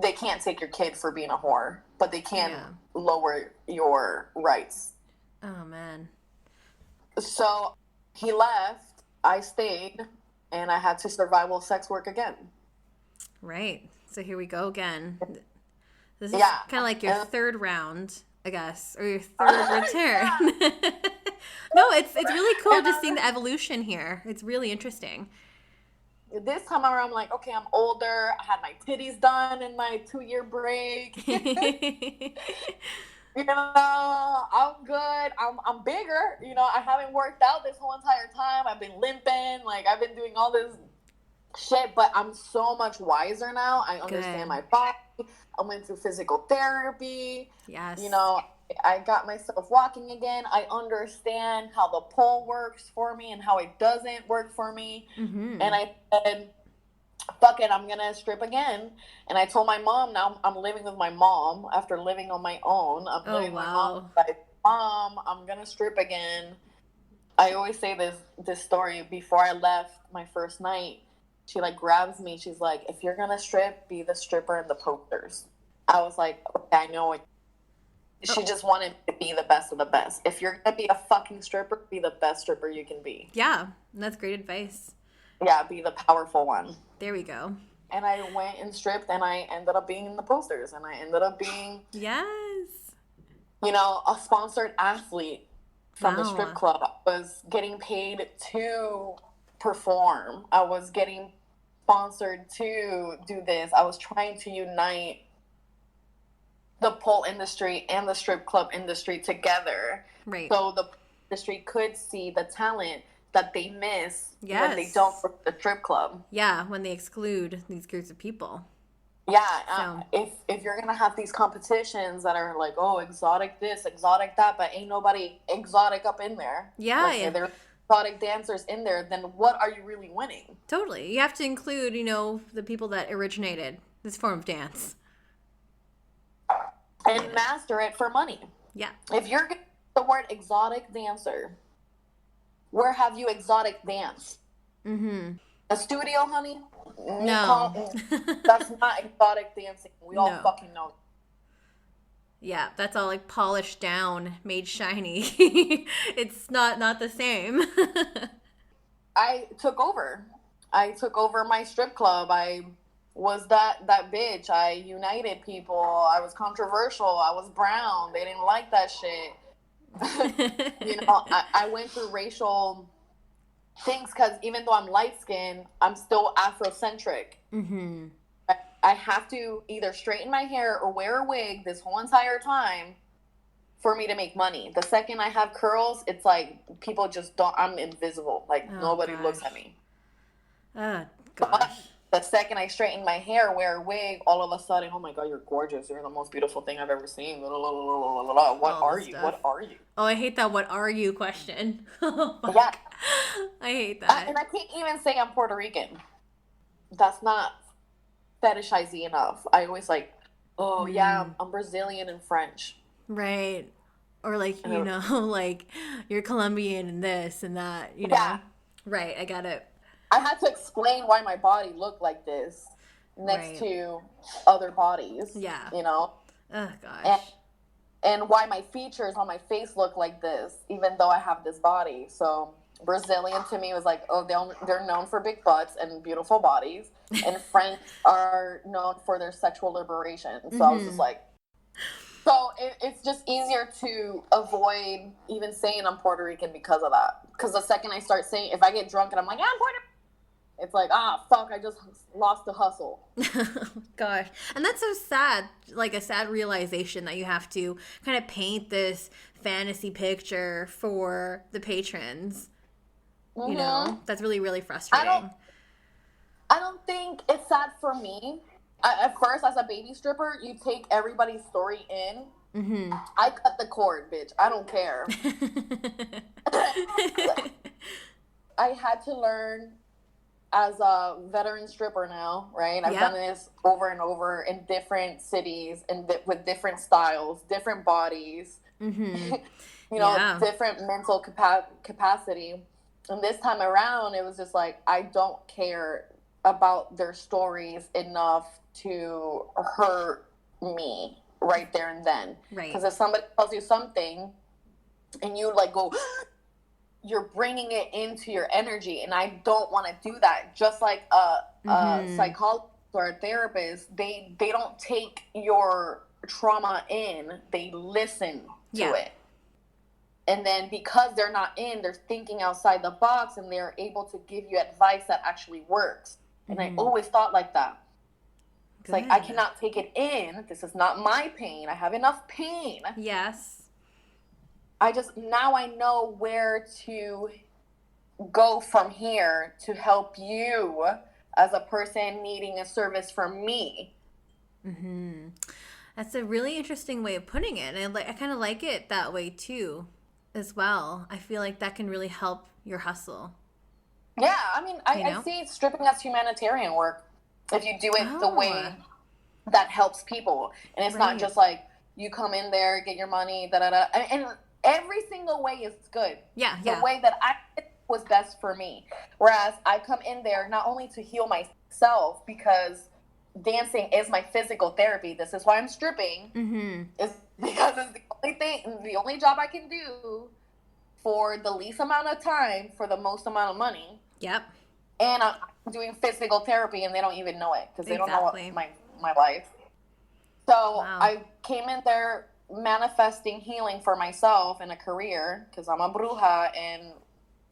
they can't take your kid for being a whore, but they can lower your rights. Oh, man. So he left, I stayed, and I had to survival sex work again. Right. So here we go again. This is kind of like your third round, I guess, or your third return. No, it's really cool just seeing the evolution here. It's really interesting. This time around, I'm like, okay, I'm older. I had my titties done in my 2-year break. I'm good. I'm bigger. I haven't worked out this whole entire time. I've been limping. Like, I've been doing all this shit, but I'm so much wiser now. I understand my body. I went through physical therapy. Yes. I got myself walking again. I understand how the pole works for me and how it doesn't work for me. Mm-hmm. And I said, fuck it, I'm going to strip again. And I told my mom, now I'm living with my mom after living on my own. I'm living with my mom. I said, Mom, I'm going to strip again. I always say this story. Before I left my first night, she grabs me. She's like, if you're going to strip, be the stripper in the posters. I was like, okay, I know it. She just wanted to be the best of the best. If you're going to be a fucking stripper, be the best stripper you can be. Yeah, that's great advice. Yeah, be the powerful one. There we go. And I went and stripped, and I ended up being in the posters, and I ended up being... Yes. A sponsored athlete from the strip club. I was getting paid to perform. I was getting sponsored to do this. I was trying to unite the pole industry and the strip club industry together. Right. So the industry could see the talent that they miss when they don't work the strip club. Yeah, when they exclude these groups of people. Yeah, if you're going to have these competitions that are like, oh, exotic this, exotic that, but ain't nobody exotic up in there. Yeah. If there's exotic dancers in there, then what are you really winning? Totally. You have to include, the people that originated this form of dance. And master it for money. Yeah. If you're going to use the word exotic dancer, where have you exotic dance? Mm-hmm. A studio, honey? No. That's not exotic dancing. We all fucking know. Yeah, that's all polished down, made shiny. It's not the same. I took over my strip club. I was that bitch. I united people. I was controversial. I was brown. They didn't like that shit. I went through racial things because even though I'm light-skinned, I'm still Afrocentric. Mm-hmm. I have to either straighten my hair or wear a wig this whole entire time for me to make money. The second I have curls, it's people just don't, I'm invisible. Nobody looks at me. Gosh. But the second I straighten my hair, wear a wig, all of a sudden, oh my God, you're gorgeous. You're the most beautiful thing I've ever seen. What are you? What are you? Oh, I hate that what are you question. Yeah. I hate that. And I can't even say I'm Puerto Rican. That's not fetishizy enough. I always like, oh yeah, I'm Brazilian and French. Right. Or like, you know, like you're Colombian and this and that, you know? Yeah. Right, I got it. I had to explain why my body looked like this next to other bodies. Yeah. You know? Oh, gosh. And why my features on my face look like this, even though I have this body. So Brazilian to me was like, oh, they're known for big butts and beautiful bodies. And French are known for their sexual liberation. So I was just like, so it's just easier to avoid even saying I'm Puerto Rican because of that. Because the second I start saying, if I get drunk and I'm like, yeah, I'm Puerto Rican, it's like, fuck, I just lost the hustle. Gosh. And that's so sad, like a sad realization that you have to kind of paint this fantasy picture for the patrons. You know, that's really, really frustrating. I don't think it's sad for me. At first, as a baby stripper, you take everybody's story in. I cut the cord, bitch. I don't care. I had to learn as a veteran stripper now, right? I've done this over and over in different cities and with different styles, different bodies, you know, different mental capacity. And this time around, it was just like, I don't care about their stories enough to hurt me right there and then. Right. Because if somebody tells you something and you like go, you're bringing it into your energy, and I don't want to do that. Just like a psychologist or a therapist, they don't take your trauma in, they listen to it. And then because they're not in, they're thinking outside the box, and they're able to give you advice that actually works. And I always thought like that. It's like, I cannot take it in. This is not my pain. I have enough pain. Yes. Now I know where to go from here to help you as a person needing a service from me. That's a really interesting way of putting it. And I kind of like it that way too, as well. I feel like that can really help your hustle. Yeah, I mean, I see stripping as humanitarian work if you do it the way that helps people. And it's not just like, you come in there, get your money, da-da-da. And every single way is good. Yeah. The way that I did was best for me. Whereas I come in there not only to heal myself, because dancing is my physical therapy. This is why I'm stripping. Is because it's the only job I can do for the least amount of time for the most amount of money. Yep. And I'm doing physical therapy, and they don't even know it because they don't know what my life. So I came in there manifesting healing for myself and a career, because I'm a bruja, and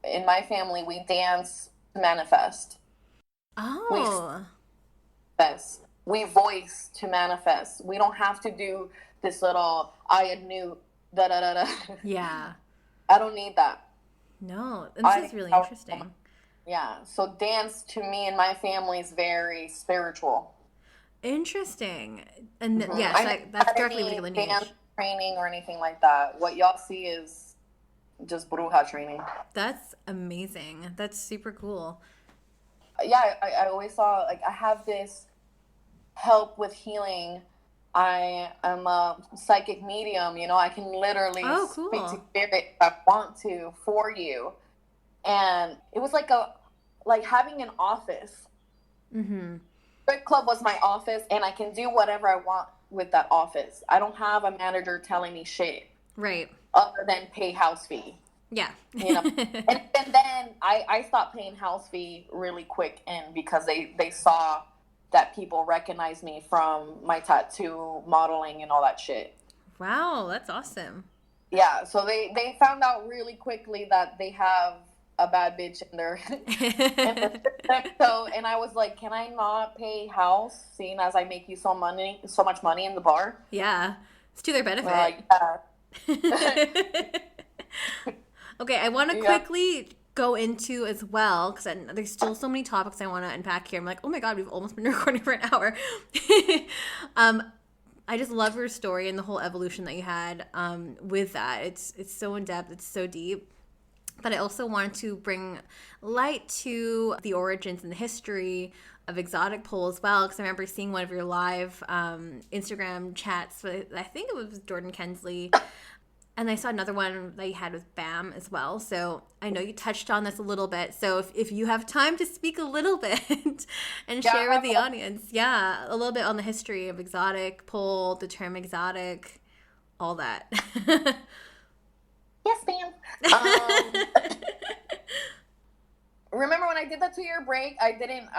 in my family we dance to manifest. We voice to manifest. We don't have to do this little I knew da da da da. Yeah. I don't need that. No, this is really interesting. Yeah, so dance to me and my family is very spiritual. Interesting. And yes, that's directly with your lineage. Dance training or anything like that. What y'all see is just bruja training. That's amazing. That's super cool. Yeah, I always saw, like, I have this help with healing. I am a psychic medium, you know, I can literally speak to spirit if I want to for you. And it was like having an office. Strip club was my office, and I can do whatever I want with that office. I don't have a manager telling me shit. Right. Other than pay house fee. Yeah. You know, and then I stopped paying house fee really quick, and because they saw that people recognize me from my tattoo modeling and all that shit. Wow, that's awesome. Yeah, so they found out really quickly that they have a bad bitch in their so, and I was like, can I not pay house, seeing as I make you so much money in the bar? Yeah, it's to their benefit. Okay, I want to quickly go into as well, because there's still so many topics I want to unpack here. I'm like, oh my god, we've almost been recording for an hour. I just love your story and the whole evolution that you had with that. It's so in depth, it's so deep. but I also want to bring light to the origins and the history of exotic pole as well, because I remember seeing one of your live Instagram chats with, I think it was Jordan Kensley, and I saw another one that you had with Bam as well. So I know you touched on this a little bit. So if you have time to speak a little bit and share with the audience, a little bit on the history of exotic pole, the term exotic, all that. Yes, ma'am. Remember when I did that 2-year break? I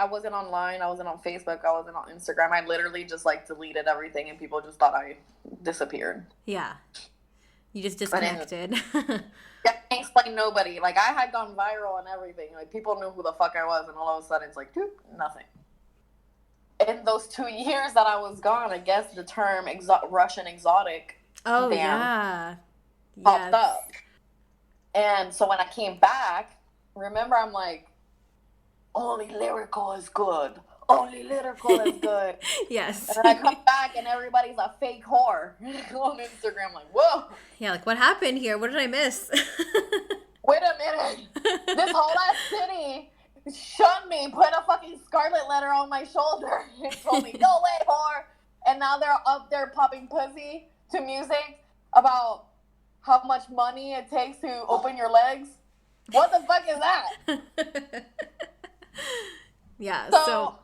wasn't online. I wasn't on Facebook. I wasn't on Instagram. I literally just like deleted everything, and people just thought I disappeared. Yeah. You just disconnected. I can't explain nobody. Like, I had gone viral and everything. Like, people knew who the fuck I was, and all of a sudden it's like, dude, nothing. In those 2 years that I was gone, I guess the term Russian exotic popped up. And so when I came back, remember, I'm like, only lyrical is good. Only lyrical is good. Yes. And then I come back and everybody's a fake whore on Instagram. Like, whoa. Yeah, like, what happened here? What did I miss? Wait a minute. This whole ass city shunned me, put a fucking scarlet letter on my shoulder and told me, no way, whore. And now they're up there popping pussy to music about how much money it takes to open your legs. What the fuck is that? Yeah, so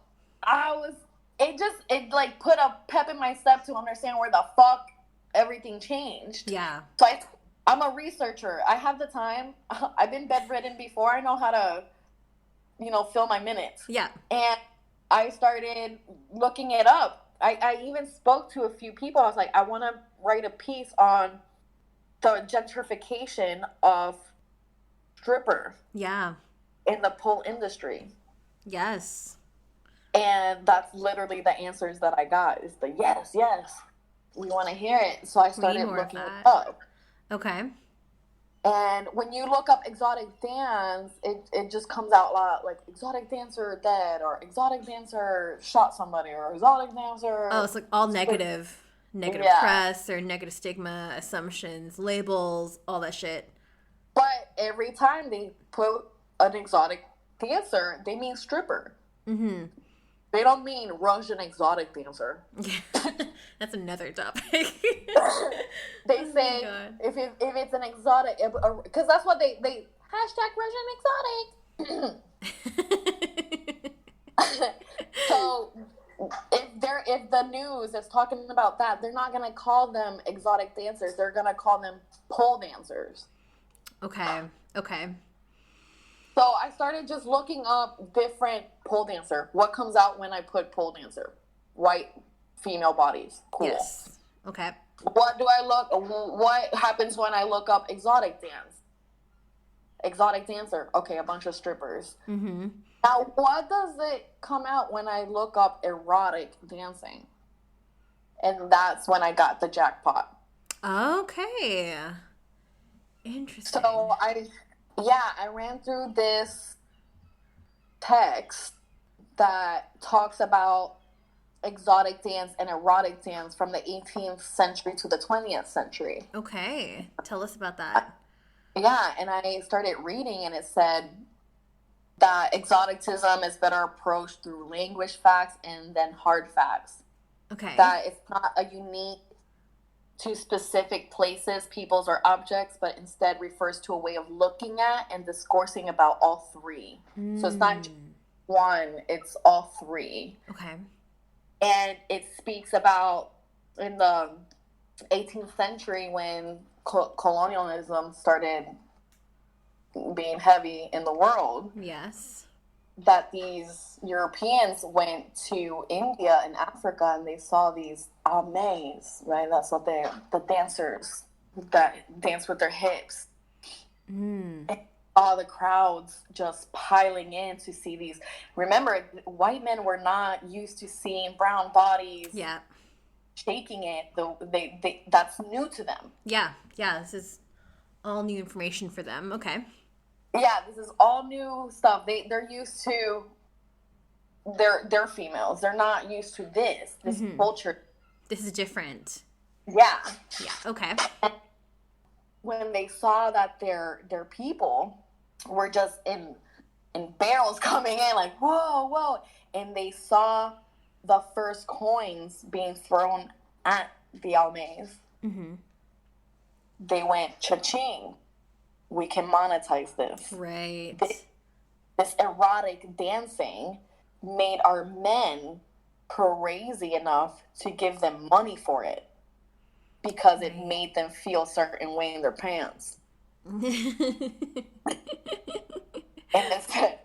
it like put a pep in my step to understand where the fuck everything changed. Yeah. So I'm a researcher. I have the time. I've been bedridden before. I know how to, fill my minutes. Yeah. And I started looking it up. I even spoke to a few people. I was like, I want to write a piece on the gentrification of stripper. Yeah. In the pole industry. Yes. And that's literally the answers that I got, is the yes, we want to hear it. So I started looking it up. Okay. And when you look up exotic dance, it just comes out a lot, like exotic dancer dead, or exotic dancer shot somebody, or exotic dancer. Oh, it's like all negative press or negative stigma, assumptions, labels, all that shit. But every time they put an exotic dancer, they mean stripper. Mm-hmm. They don't mean Russian exotic dancer. That's another topic. They say if it's an exotic, because that's what they #Russian exotic. So if the news is talking about that, they're not gonna call them exotic dancers. They're gonna call them pole dancers. Okay. So I started just looking up different pole dancer. What comes out when I put pole dancer? White female bodies. Cool. Yes. Okay. What happens when I look up exotic dance? Exotic dancer. Okay, a bunch of strippers. Mm-hmm. Now, what does it come out when I look up erotic dancing? And that's when I got the jackpot. Okay. Interesting. So I ran through this text that talks about exotic dance and erotic dance from the 18th century to the 20th century. Okay. Tell us about that. Yeah, and I started reading, and it said that exoticism is better approached through language facts and then hard facts. Okay. That it's not a unique to specific places, peoples, or objects, but instead refers to a way of looking at and discoursing about all three. So it's not just one, it's all three. Okay. And it speaks about in the 18th century when colonialism started being heavy in the world. Yes. That these Europeans went to India and Africa, and they saw these ames, right? That's what the dancers that dance with their hips. And all the crowds just piling in to see these. Remember, white men were not used to seeing brown bodies. Yeah. Shaking it. They that's new to them. Yeah. This is all new information for them. Okay. Yeah, this is all new stuff. They're used to. They're females. They're not used to this culture. This is different. Yeah. Okay. When they saw that their people were just in barrels coming in, like, whoa, whoa. And they saw the first coins being thrown at the Almays. Mm-hmm. They went, cha-ching, we can monetize this. Right. This erotic dancing made our men crazy enough to give them money for it because it made them feel a certain way in their pants. And instead,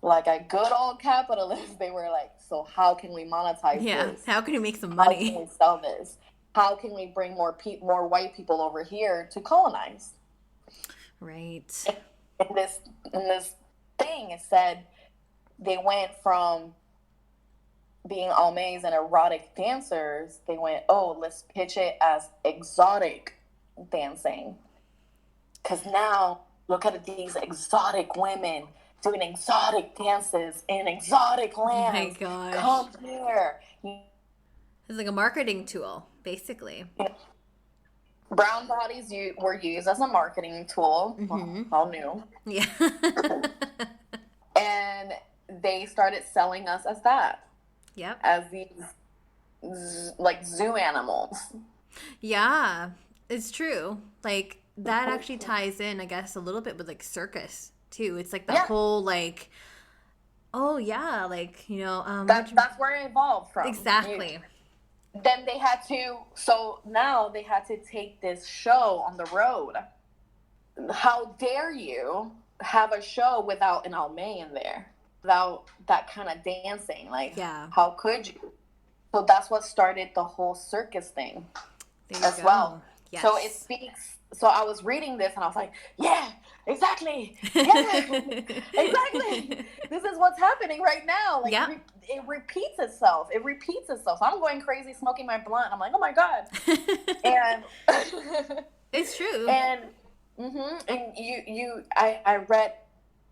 like a good old capitalist, they were like, so how can we monetize this? How can we make some money? How can we sell this? How can we bring more white people over here to colonize? Right. In this thing, it said they went from being Almays and erotic dancers, they went, oh, let's pitch it as exotic dancing. Because now, look at these exotic women doing exotic dances in exotic lands. Oh my gosh. Come here. It's like a marketing tool, basically. Brown bodies were used as a marketing tool. Mm-hmm. All new. Yeah. And they started selling us as that. Yep. As these, like, zoo animals. Yeah, it's true. Like, that actually ties in, I guess, a little bit with, like, circus, too. It's, like, the whole, like, oh, yeah, like, you know. That's where it evolved from. Exactly. Then they had to, so now they had to take this show on the road. How dare you have a show without an Almay in there? Without that kind of dancing. Like, how could you? So that's what started the whole circus thing as well. Yes. So it speaks. So I was reading this and I was like, yeah, exactly. Yeah, exactly. This is what's happening right now. Like, it repeats itself. It repeats itself. I'm going crazy smoking my blunt. I'm like, oh my God. And it's true. And I read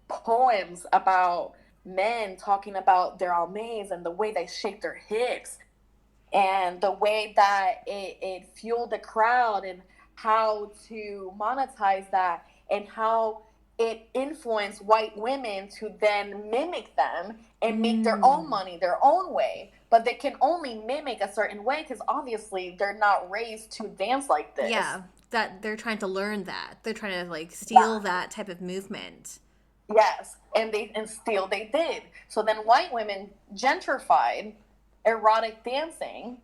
poems about men talking about their Almays and the way they shake their hips and the way that it fueled the crowd and how to monetize that and how it influenced white women to then mimic them and make their own money their own way. But they can only mimic a certain way because obviously they're not raised to dance like this. Yeah, that they're trying to learn that. They're trying to, like, steal that type of movement. Yes, and they did. So then white women gentrified erotic dancing,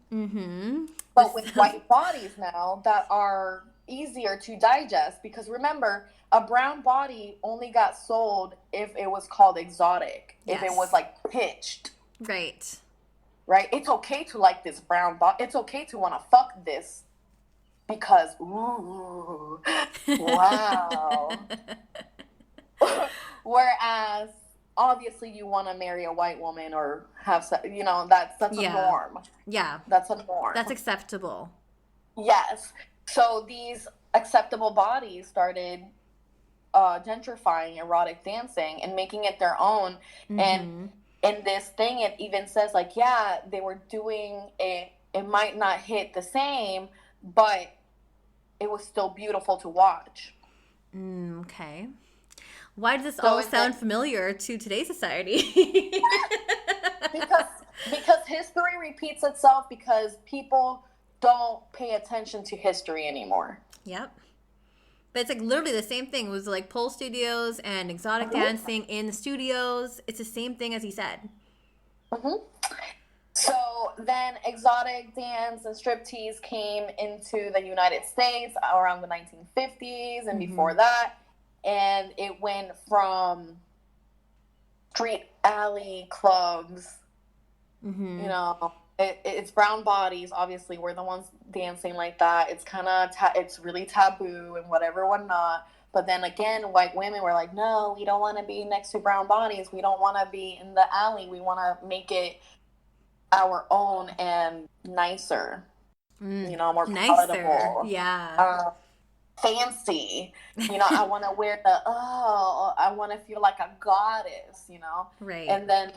but with white bodies now that are easier to digest. Because remember, a brown body only got sold if it was called exotic, if it was like pitched. Right. It's okay to like this brown body. It's okay to want to fuck this because, ooh, wow. Whereas, obviously, you want to marry a white woman or have, that's a norm. Yeah. That's a norm. That's acceptable. Yes. So these acceptable bodies started gentrifying erotic dancing and making it their own. And in this thing, it even says, like, they were doing it. It might not hit the same, but it was still beautiful to watch. Okay. Why does this all sound familiar to today's society? because history repeats itself because people don't pay attention to history anymore. Yep. But it's like literally the same thing. It was like pole studios and exotic dancing in the studios. It's the same thing as he said. So then exotic dance and striptease came into the United States around the 1950s and before that. And it went from street alley clubs, it's brown bodies, obviously, we're the ones dancing like that. It's kind of, it's really taboo and whatever, whatnot. But then again, white women were like, no, we don't want to be next to brown bodies. We don't want to be in the alley. We want to make it our own and nicer, more palatable. Yeah. Fancy, I want to wear I want to feel like a goddess, Right. And then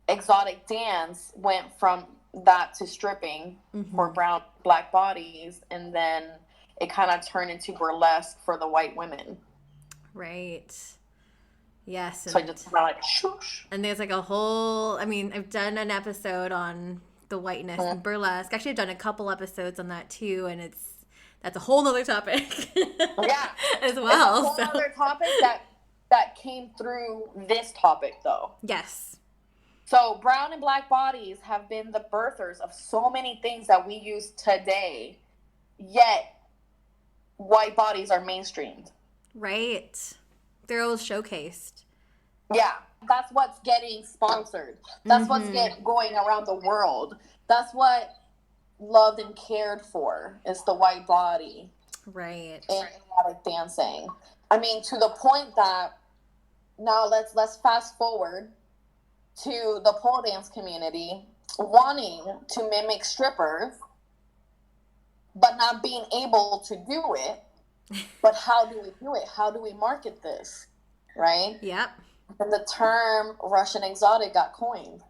exotic dance went from that to stripping for black bodies, and then it kind of turned into burlesque for the white women. Right. Yes. So I just like, shoosh. And there's like a whole, I mean, I've done an episode on the whiteness and burlesque. Actually, I've done a couple episodes on that too, and that's a whole nother topic. Yeah. As well. It's a whole other topic that came through this topic, though. Yes. So brown and black bodies have been the birthers of so many things that we use today, yet white bodies are mainstreamed. Right. They're always showcased. Yeah. That's what's getting sponsored. That's what's going around the world. That's what loved and cared for is the white body. Right. In erotic dancing. I mean, to the point that now let's fast forward to the pole dance community wanting to mimic strippers, but not being able to do it. But how do we do it? How do we market this? Right? Yep. And the term Russian exotic got coined.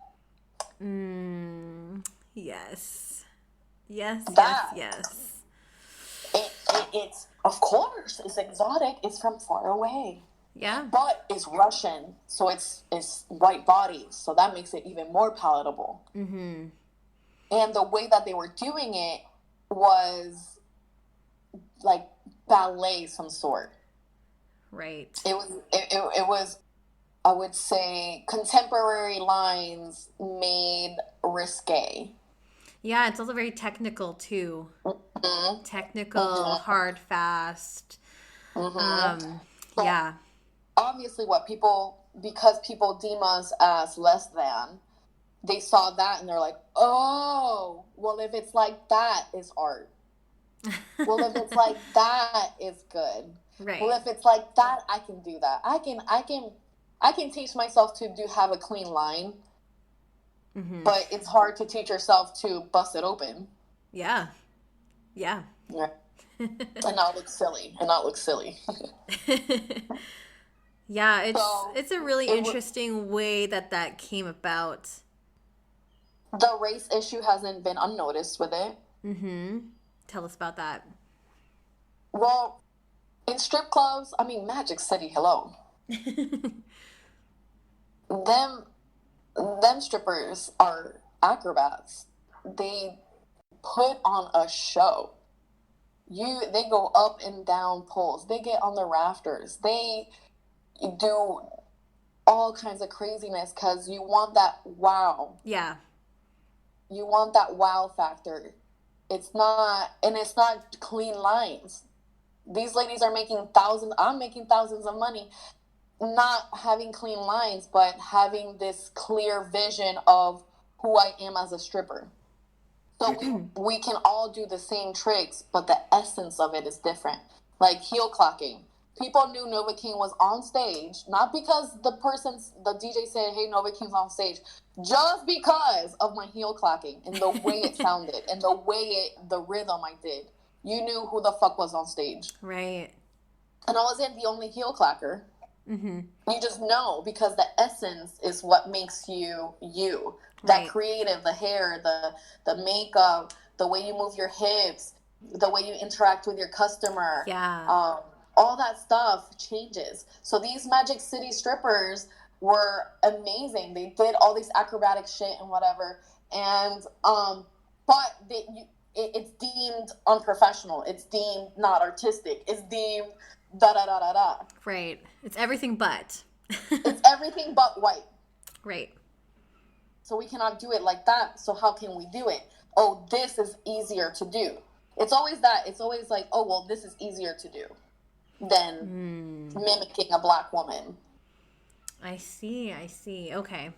Yes. Yes, yes. It's, of course, it's exotic. It's from far away. Yeah. But it's Russian, so it's white bodies, so that makes it even more palatable. Mm-hmm. And the way that they were doing it was like ballet some sort. Right. It was I would say contemporary lines made risque. Yeah, it's also very technical too. Mm-hmm. Technical, hard, fast. Mm-hmm. Yeah. Obviously because people deem us as less than, they saw that and they're like, oh, well, if it's like that, it's art. Well, if it's like that, it's good. Right. Well, if it's like that, I can do that. I can teach myself to have a clean line, but it's hard to teach yourself to bust it open. Yeah. Yeah. Yeah. And not look silly. Yeah, it's a really interesting way that came about. The race issue hasn't been unnoticed with it. Mm-hmm. Tell us about that. Well, in strip clubs, I mean, Magic City, hello. Them strippers are acrobats. They put on a show. They go up and down poles. They get on the rafters. They do all kinds of craziness because you want that wow. Yeah. You want that wow factor. It's not clean lines. These ladies are making thousands. I'm making thousands of money, not having clean lines, but having this clear vision of who I am as a stripper. So we can all do the same tricks, but the essence of it is different. Like heel clocking. People knew Nova Caine was on stage, not because the DJ said, hey, Nova Caine's on stage, just because of my heel clocking and the way it sounded and the rhythm I did. You knew who the fuck was on stage. Right. And I wasn't the only heel clacker. Mm-hmm. You just know because the essence is what makes you you. Right. That creative, the hair, the makeup, the way you move your hips, the way you interact with your customer. Yeah. All that stuff changes. So these Magic City strippers were amazing. They did all these acrobatic shit and whatever. And but it's deemed unprofessional. It's deemed not artistic. It's deemed da-da-da-da-da. Right. It's everything but. It's everything but white. Right. So we cannot do it like that. So how can we do it? Oh, this is easier to do. It's always that. It's always like, oh, well, this is easier to do than mimicking a black woman. I see. Okay.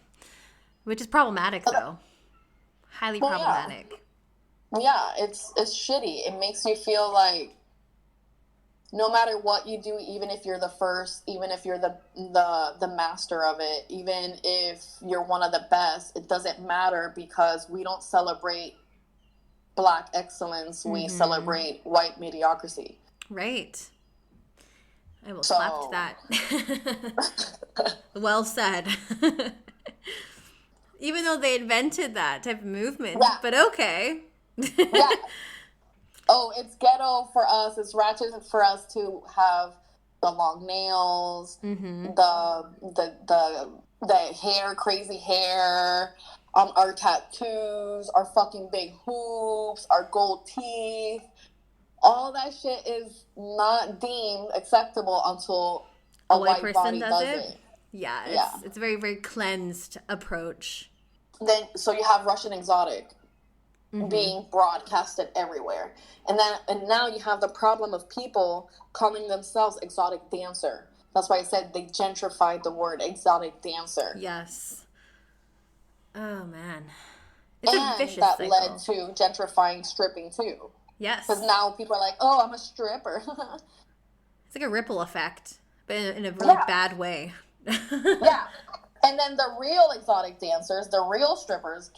Which is problematic, though. Highly problematic. Yeah, it's shitty. It makes you feel like no matter what you do, even if you're the first, even if you're the master of it, even if you're one of the best, it doesn't matter because we don't celebrate black excellence. We celebrate white mediocrity. Right. I will slap that. Well said. Even though they invented that type of movement, but okay. Yeah. Oh, it's ghetto for us. It's ratchet for us to have the long nails, the hair, crazy hair, our tattoos, our fucking big hoops, our gold teeth. All that shit is not deemed acceptable until a white person body does it. Yeah, it's a very, very cleansed approach. Then, so you have Russian exotic being broadcasted everywhere. And now you have the problem of people calling themselves exotic dancer. That's why I said they gentrified the word exotic dancer. Yes. Oh, man. It's and a vicious that cycle. led to gentrifying stripping, too. Yes. Because now people are like, oh, I'm a stripper. It's like a ripple effect, but in a really bad way. Yeah. And then the real exotic dancers, the real strippers,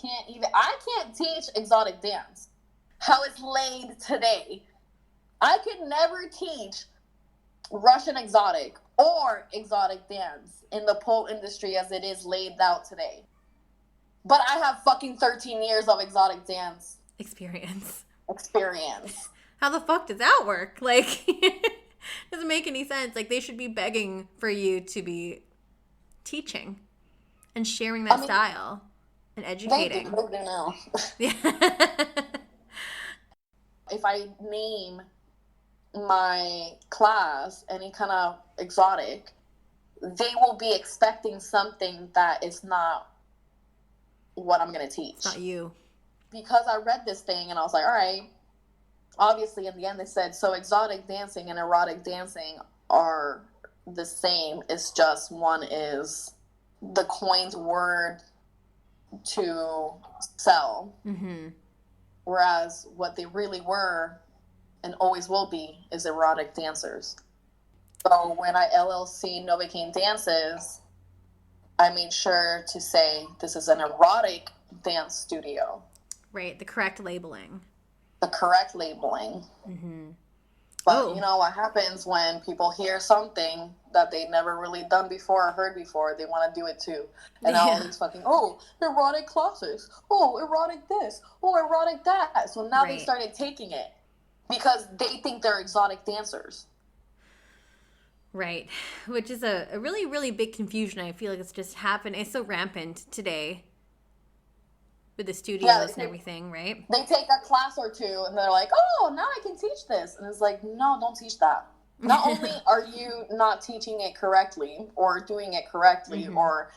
I can't teach exotic dance. How it's laid today. I could never teach Russian exotic or exotic dance in the pole industry as it is laid out today. But I have fucking 13 years of exotic dance experience. How the fuck does that work? Like, doesn't make any sense. Like, they should be begging for you to be teaching and sharing that style and educating. They do now. Yeah. If I name my class any kind of exotic, they will be expecting something that is not what I'm going to teach. It's not you. Because I read this thing and I was like, all right. Obviously, in the end, they said, so exotic dancing and erotic dancing are the same. It's just one is the coined word to sell. Whereas what they really were and always will be is erotic dancers. So when I LLC Nova Caine Dances, I made sure to say this is an erotic dance studio. Right, the correct labeling. But you know what happens when people hear something that they've never really done before or heard before, they want to do it too. And all these fucking, erotic classes, erotic this, erotic that. So now they started taking it because they think they're exotic dancers. Right, which is a really, really big confusion. I feel like it's just happened. It's so rampant today. With the studios and everything, right? They take a class or two and they're like, oh, now I can teach this. And it's like, no, don't teach that. Not only are you not teaching it correctly or doing it correctly or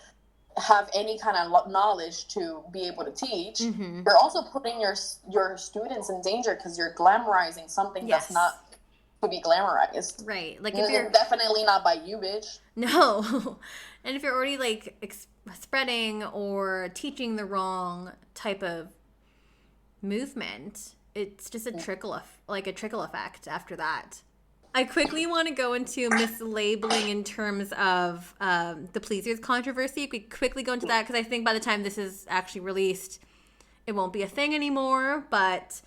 have any kind of knowledge to be able to teach, you're also putting your students in danger because you're glamorizing something that's not to be glamorized. Right. Like if you're definitely not by you, bitch. No. And if you're already like spreading or teaching the wrong type of movement, it's just a trickle effect after that. I quickly want to go into mislabeling in terms of the pleasers controversy. We quickly go into that because I think by the time this is actually released, it won't be a thing anymore. But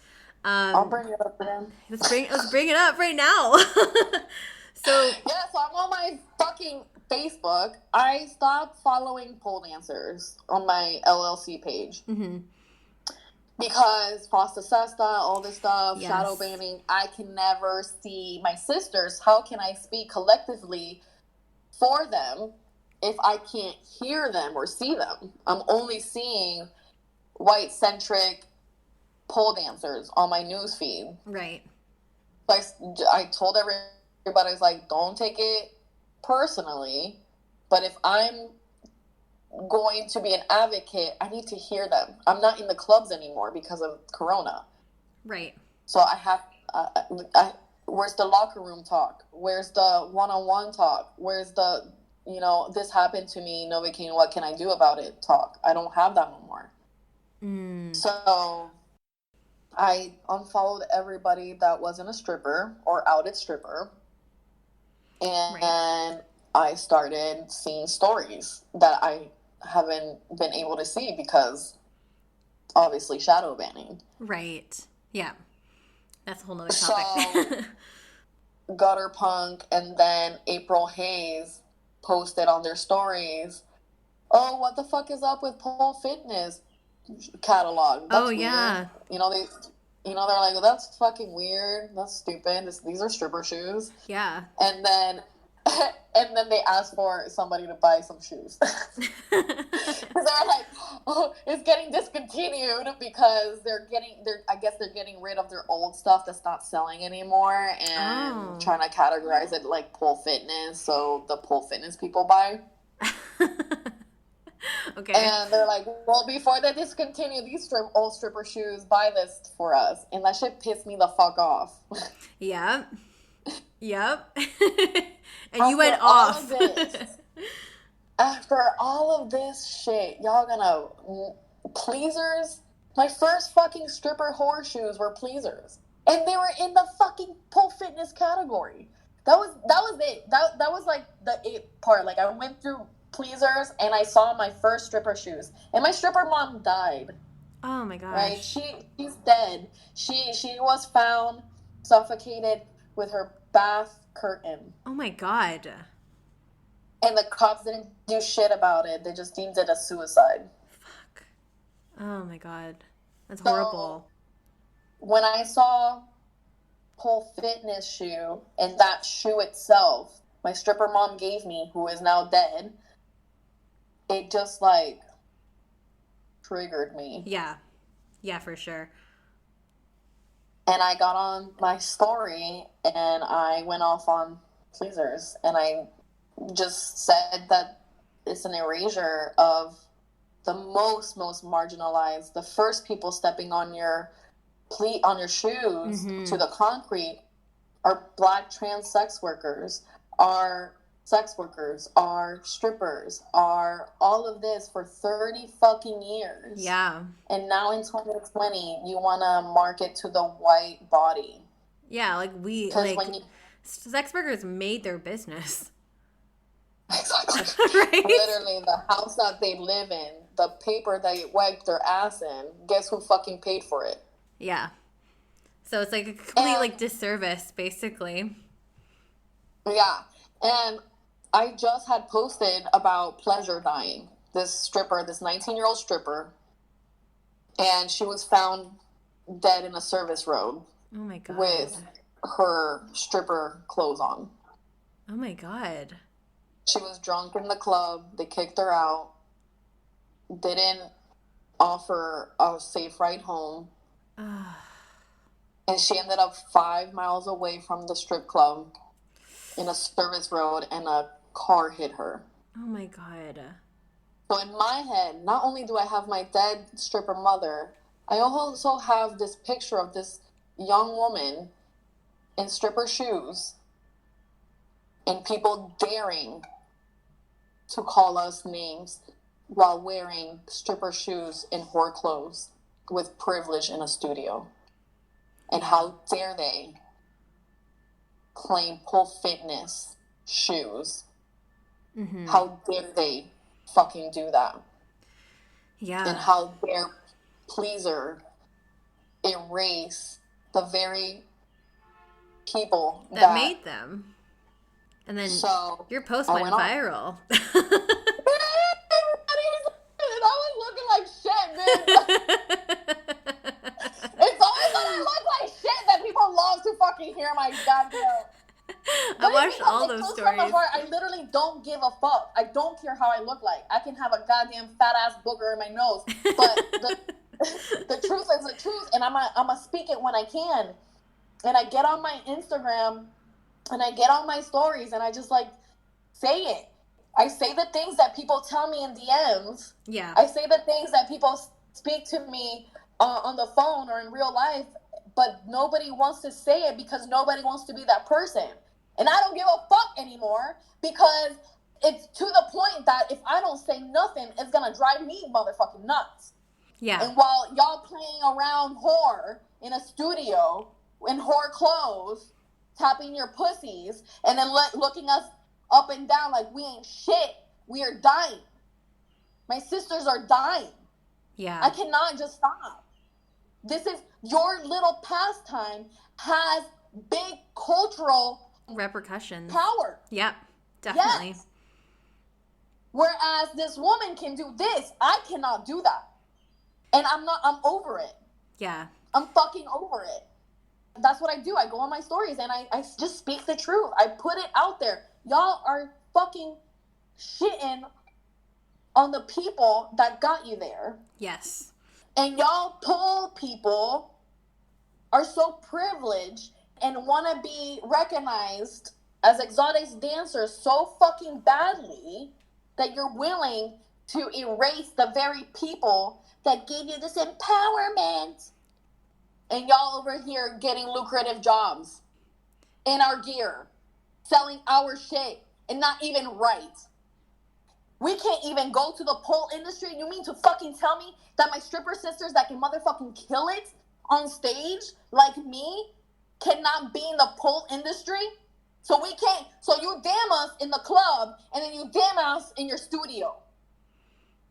I'll bring it up then. Let's bring it up right now. So I'm on my fucking Facebook. I stopped following pole dancers on my LLC page. Because Fosta Sesta, all this stuff, shadow banning, I can never see my sisters. How can I speak collectively for them if I can't hear them or see them? I'm only seeing white-centric pole dancers on my newsfeed. Right. I told everybody, I was like, don't take it personally, but if I'm going to be an advocate, I need to hear them. I'm not in the clubs anymore because of Corona. Right. So I have, where's the locker room talk? Where's the one-on-one talk? Where's the, this happened to me, Nova Caine, what can I do about it talk? I don't have that no more. So I unfollowed everybody that wasn't a stripper or outed stripper. And I started seeing stories that I haven't been able to see because obviously shadow banning. Right. Yeah. That's a whole nother topic. So Gutter Punk and then April Hayes posted on their stories, oh, what the fuck is up with pole fitness catalog? That's weird. Yeah. They're like, well, that's fucking weird. That's stupid. These are stripper shoes. Yeah. And then And then they asked for somebody to buy some shoes. Because they're like, oh, it's getting discontinued because I guess they're getting rid of their old stuff that's not selling anymore and trying to categorize it like pole fitness, so the pole fitness people buy. Okay. And they're like, well, before they discontinue these old stripper shoes, buy this for us. And that shit pissed me the fuck off. Yep. And you went off. After all of this shit, y'all gonna pleasers? My first fucking stripper horseshoes were pleasers, and they were in the fucking pole fitness category. That was it. That was like the it part. Like I went through pleasers, and I saw my first stripper shoes, and my stripper mom died. Oh my gosh! Right? She's dead. She was found suffocated with her bath curtain. Oh my god. And the cops didn't do shit about it. They just deemed it a suicide. Fuck. Oh my god. That's horrible. When I saw pole fitness shoe and that shoe itself, my stripper mom gave me, who is now dead, it just like triggered me. Yeah. Yeah, for sure. And I got on my story and I went off on pleasers and I just said that it's an erasure of the most marginalized, the first people stepping on your shoes to the concrete are Black trans sex workers, are sex workers, are strippers, are all of this for 30 fucking years. Yeah. And now in 2020, you want to market to the white body. Yeah, like sex workers made their business. Exactly. Right? Literally, the house that they live in, the paper they wipe their ass in, guess who fucking paid for it? Yeah. So it's like a complete disservice, basically. Yeah. And I just had posted about pleasure dying. This stripper, this 19-year-old stripper, and she was found dead in a service road. Oh my god. With her stripper clothes on. Oh my god. She was drunk in the club. They kicked her out. Didn't offer a safe ride home. And she ended up 5 miles away from the strip club in a service road, and a car hit her. Oh my god. So in my head, not only do I have my dead stripper mother, I also have this picture of this young woman in stripper shoes and people daring to call us names while wearing stripper shoes and whore clothes with privilege in a studio. And how dare they claim pole fitness shoes? How dare they fucking do that? Yeah. And how dare pleaser erase the very people that made them. And then your post went viral. I was looking like shit, man. It's always when I look like shit that people love to fucking hear my goddamn. I watched all those stories. I literally don't give a fuck. I don't care how I look like. I can have a goddamn fat ass booger in my nose, but the truth is the truth, and I'm a speak it when I can. And I get on my Instagram and I get on my stories and I just like say it. I say the things that people tell me in DMs. Yeah. I say the things that people speak to me on the phone or in real life, but nobody wants to say it because nobody wants to be that person. And I don't give a fuck anymore because it's to the point that if I don't say nothing, it's going to drive me motherfucking nuts. Yeah. And while y'all playing around whore in a studio in whore clothes, tapping your pussies, and then looking us up and down like we ain't shit, we are dying. My sisters are dying. Yeah. I cannot just stop. This is your little pastime has big cultural repercussions. Power. Yep. Definitely. Yes. Whereas this woman can do this, I cannot do that. And I'm over it. Yeah. I'm fucking over it. That's what I do. I go on my stories and I just speak the truth. I put it out there. y'all are fucking shitting on the people that got you there. Yes. And y'all poor people are so privileged and want to be recognized as exotic dancers so fucking badly that you're willing to erase the very people that gave you this empowerment. And y'all over here getting lucrative jobs in our gear, selling our shit, and not even right. We can't even go to the pole industry. You mean to fucking tell me that my stripper sisters that can motherfucking kill it on stage like me cannot be in the pole industry? So we can't. So you damn us in the club, and then you damn us in your studio.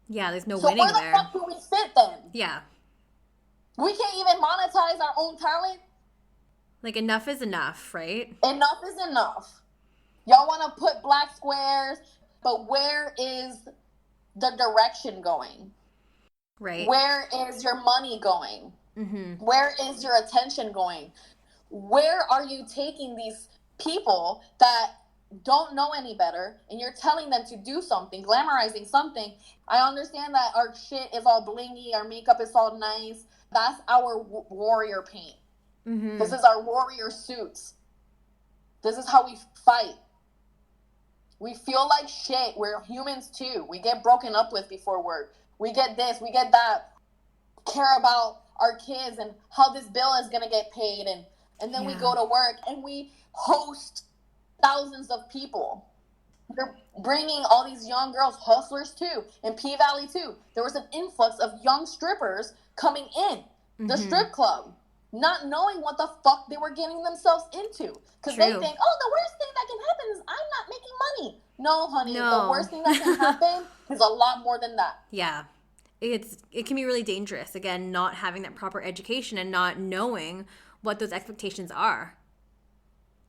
Yeah, there's no winning there. So where the fuck do we fit then? Yeah. We can't even monetize our own talent. Like, enough is enough, right? Enough is enough. Y'all want to put black squares, but where is the direction going? Right. Where is your money going? Mm-hmm. Where is your attention going? Where are you taking these people that don't know any better, and you're telling them to do something, glamorizing something? I understand that our shit is all blingy, our makeup is all nice. That's our warrior paint. Mm-hmm. This is our warrior suits. This is how we fight. We feel like shit. We're humans too. We get broken up with before work. We get this, we get that. Care about our kids and how this bill is going to get paid. And then we go to work and we host thousands of people. We're bringing all these young girls, hustlers too, in P-Valley too. There was an influx of young strippers coming in the strip club, not knowing what the fuck they were getting themselves into. Because they think, oh, the worst thing that can happen is I'm not making money. No, honey, the worst thing that can happen is a lot more than that. Yeah. It can be really dangerous, again, not having that proper education and not knowing what those expectations are.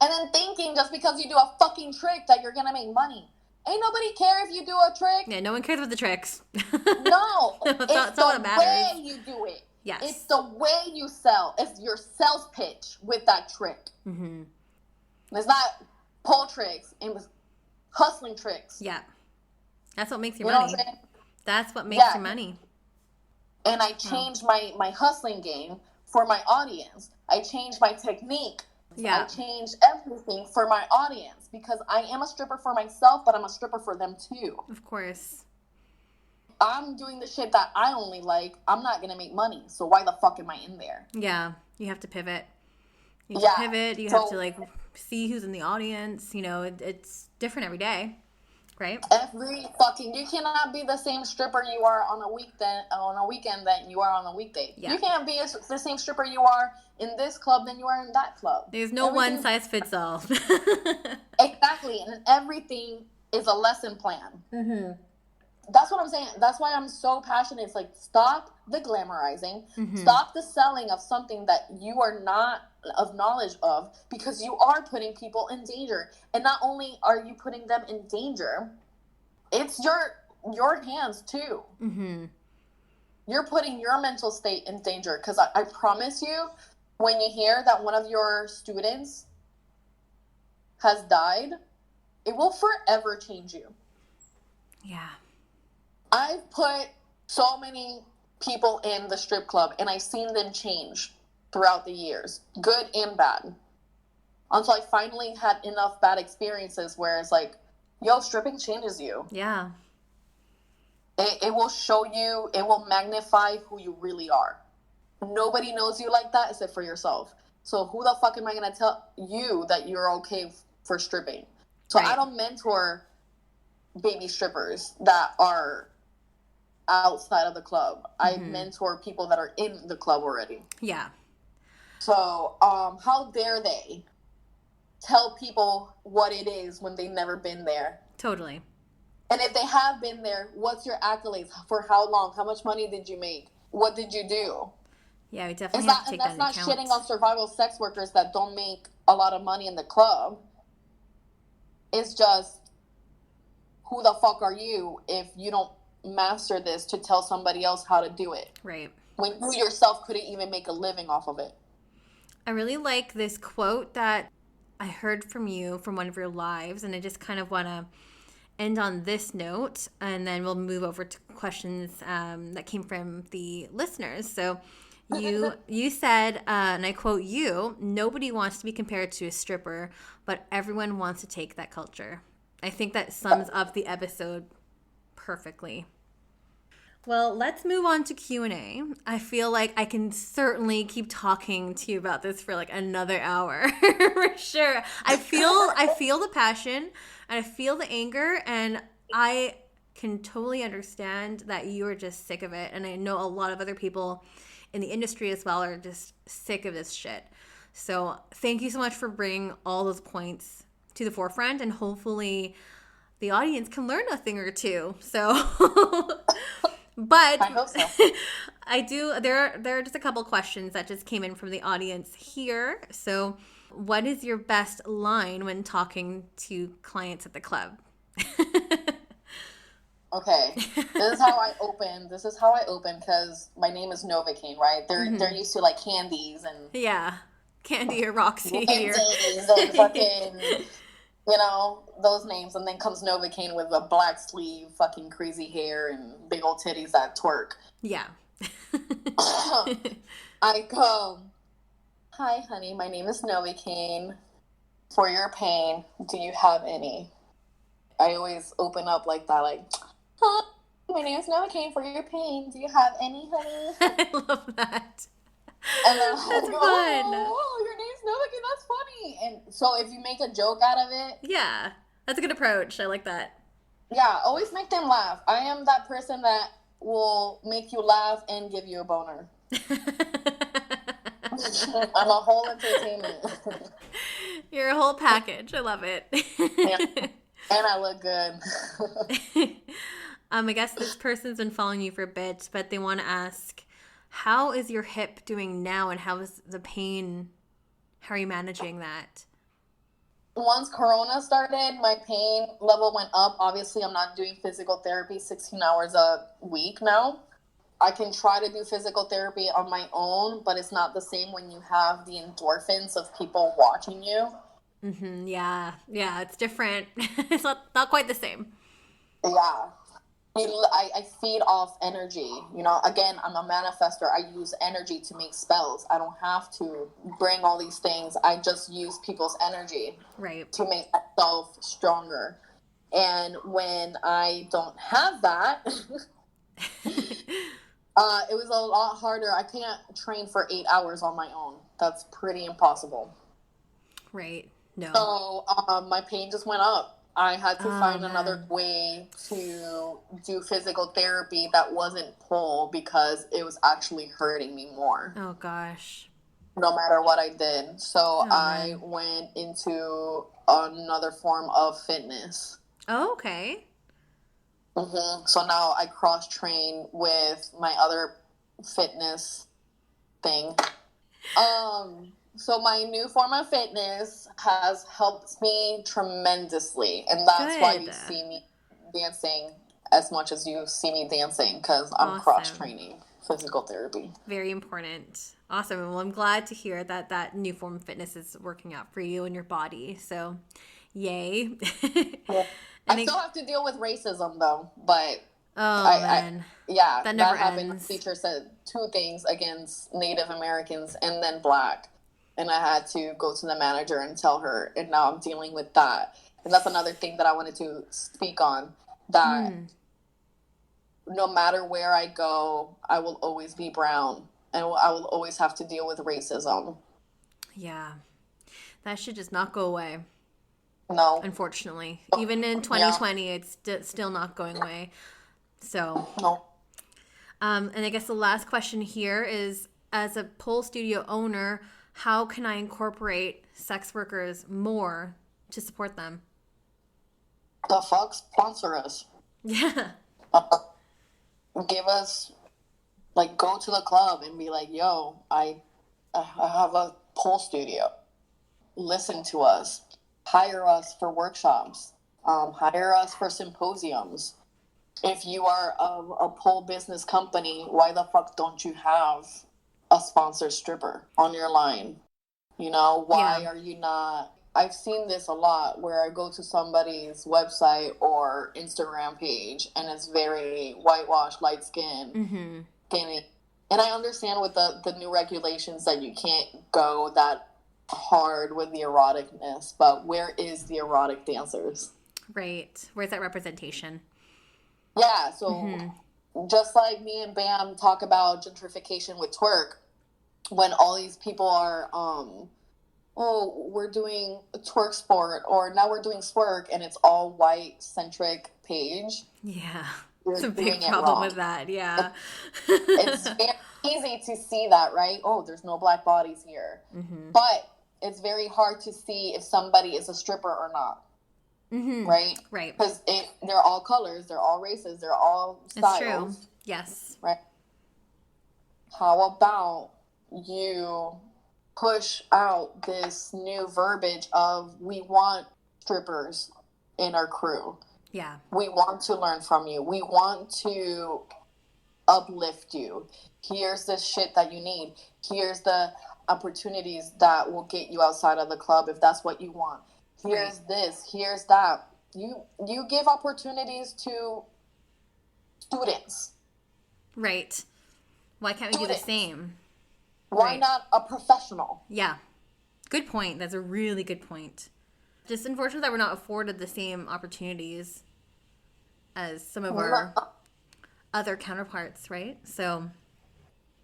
And then thinking just because you do a fucking trick that you're going to make money. Ain't nobody care if you do a trick. Yeah, no one cares about the tricks. No, it's the way you do it. Yes. It's the way you sell. It's your sales pitch with that trick. Mm-hmm. It's not pole tricks. It was hustling tricks. Yeah. That's what makes your money. What I'm saying? That's what makes your money. And I changed my hustling game for my audience. I changed my technique. Yeah. I changed everything for my audience because I am a stripper for myself, but I'm a stripper for them too. Of course. I'm doing the shit that I only like. I'm not going to make money. So why the fuck am I in there? Yeah. You have to pivot. You have to pivot. You have to, like, see who's in the audience. You know, it's different every day. Right? You cannot be the same stripper you are on a weekend that you are on a weekday. Yeah. You can't be the same stripper you are in this club than you are in that club. There's no one size fits all. Exactly. And everything is a lesson plan. Mm-hmm. That's what I'm saying. That's why I'm so passionate. It's like, stop the glamorizing. Mm-hmm. Stop the selling of something that you are not of knowledge of, because you are putting people in danger. And not only are you putting them in danger, it's your hands too. Mm-hmm. You're putting your mental state in danger, because I promise you, when you hear that one of your students has died, it will forever change you. Yeah. I've put so many people in the strip club, and I've seen them change throughout the years, good and bad, until I finally had enough bad experiences where it's like, yo, stripping changes you. Yeah. It will show you, it will magnify who you really are. Nobody knows you like that except for yourself. So who the fuck am I going to tell you that you're okay for stripping? So I don't mentor baby strippers that are outside of the club. I mentor people that are in the club already. Yeah. So how dare they tell people what it is when they've never been there? Totally. And if they have been there, what's your accolades? For how long? How much money did you make? What did you do? Yeah, we definitely have to take that into account. That's not shitting on survival sex workers that don't make a lot of money in the club. It's just, who the fuck are you if you don't master this to tell somebody else how to do it? Right. When you yourself couldn't even make a living off of it. I really like this quote that I heard from you from one of your lives, and I just kind of want to end on this note, and then we'll move over to questions that came from the listeners. So you said, and I quote you, "Nobody wants to be compared to a stripper, but everyone wants to take that culture." I think that sums up the episode perfectly. Well, let's move on to Q&A. I feel like I can certainly keep talking to you about this for like another hour for sure. I feel the passion and I feel the anger, and I can totally understand that you are just sick of it. And I know a lot of other people in the industry as well are just sick of this shit. So thank you so much for bringing all those points to the forefront, and hopefully the audience can learn a thing or two. So but I hope so. I do. There are just a couple questions that just came in from the audience here. So, what is your best line when talking to clients at the club? Okay, this is how I open because my name is Nova Caine, right? They're used to like candies and Candy or Roxy and fucking, you know, those names, and then comes Nova Caine with a black sleeve, fucking crazy hair, and big old titties that twerk. Yeah. I go, "Hi, honey, my name is Nova Caine. For your pain, do you have any?" I always open up like that, like, "Hi, my name is Nova Caine. For your pain, do you have any, honey?" I love that. And then that's fun. "Oh, your name's Nova Caine. That's funny." And so if you make a joke out of it, yeah, that's a good approach. I like that. Yeah, always make them laugh. I am that person that will make you laugh and give you a boner. I'm a whole entertainment. You're a whole package. I love it. Yeah. And I look good. I guess this person's been following you for a bit, but they want to ask, how is your hip doing now, and how is the pain? How are you managing that? Once Corona started, my pain level went up. Obviously, I'm not doing physical therapy 16 hours a week now. I can try to do physical therapy on my own, but it's not the same when you have the endorphins of people watching you. Mm-hmm, yeah, it's different. It's not quite the same. Yeah. I feed off energy. You know, again, I'm a manifester. I use energy to make spells. I don't have to bring all these things. I just use people's energy to make myself stronger. And when I don't have that, it was a lot harder. I can't train for 8 hours on my own. That's pretty impossible. Right. No. So my pain just went up. I had to find another way to do physical therapy that wasn't pull, because it was actually hurting me more. Oh, gosh. No matter what I did. So I went into another form of fitness. Oh, okay. Mm-hmm. So now I cross-train with my other fitness thing. So my new form of fitness has helped me tremendously. And that's why you see me dancing as much as you see me dancing, because I'm cross-training physical therapy. Very important. Awesome. Well, I'm glad to hear that new form of fitness is working out for you and your body. So, yay. Yeah. I still have to deal with racism, though. But man. That never happened. ends. The teacher said 2 things against Native Americans and then Black. And I had to go to the manager and tell her, and now I'm dealing with that. And that's another thing that I wanted to speak on, that no matter where I go, I will always be brown, and I will always have to deal with racism. Yeah. That should just not go away. No. Unfortunately. Even in 2020, it's still not going away. So. No. And I guess the last question here is, as a pole studio owner, how can I incorporate sex workers more to support them? The fuck? Sponsor us. Yeah. Give us, like, go to the club and be like, yo, I have a pole studio. Listen to us. Hire us for workshops. Hire us for symposiums. If you are a pole business company, why the fuck don't you have a sponsored stripper on your line? You know, why are you not I've seen this a lot where I go to somebody's website or Instagram page and it's very whitewashed, light skin, skinny. And I understand with the new regulations that you can't go that hard with the eroticness, but where is the erotic dancers? Right. Where's that representation? Yeah, so just like me and Bam talk about gentrification with twerk, when all these people are, we're doing a twerk sport, or now we're doing twerk, and it's all white-centric page. Yeah. It's a big problem with that, yeah. It's very easy to see that, right? Oh, there's no black bodies here. But it's very hard to see if somebody is a stripper or not. Right? Right. Because they're all colors, they're all races, they're all styles. It's true. Yes. Right? How about you push out this new verbiage of, we want strippers in our crew. Yeah. We want to learn from you. We want to uplift you. Here's the shit that you need. Here's the opportunities that will get you outside of the club if that's what you want. Here's this. Here's that. You give opportunities to students. Right. Why can't we do the same? Why not a professional? Yeah. Good point. That's a really good point. Just unfortunate that we're not afforded the same opportunities as some of our other counterparts, right? So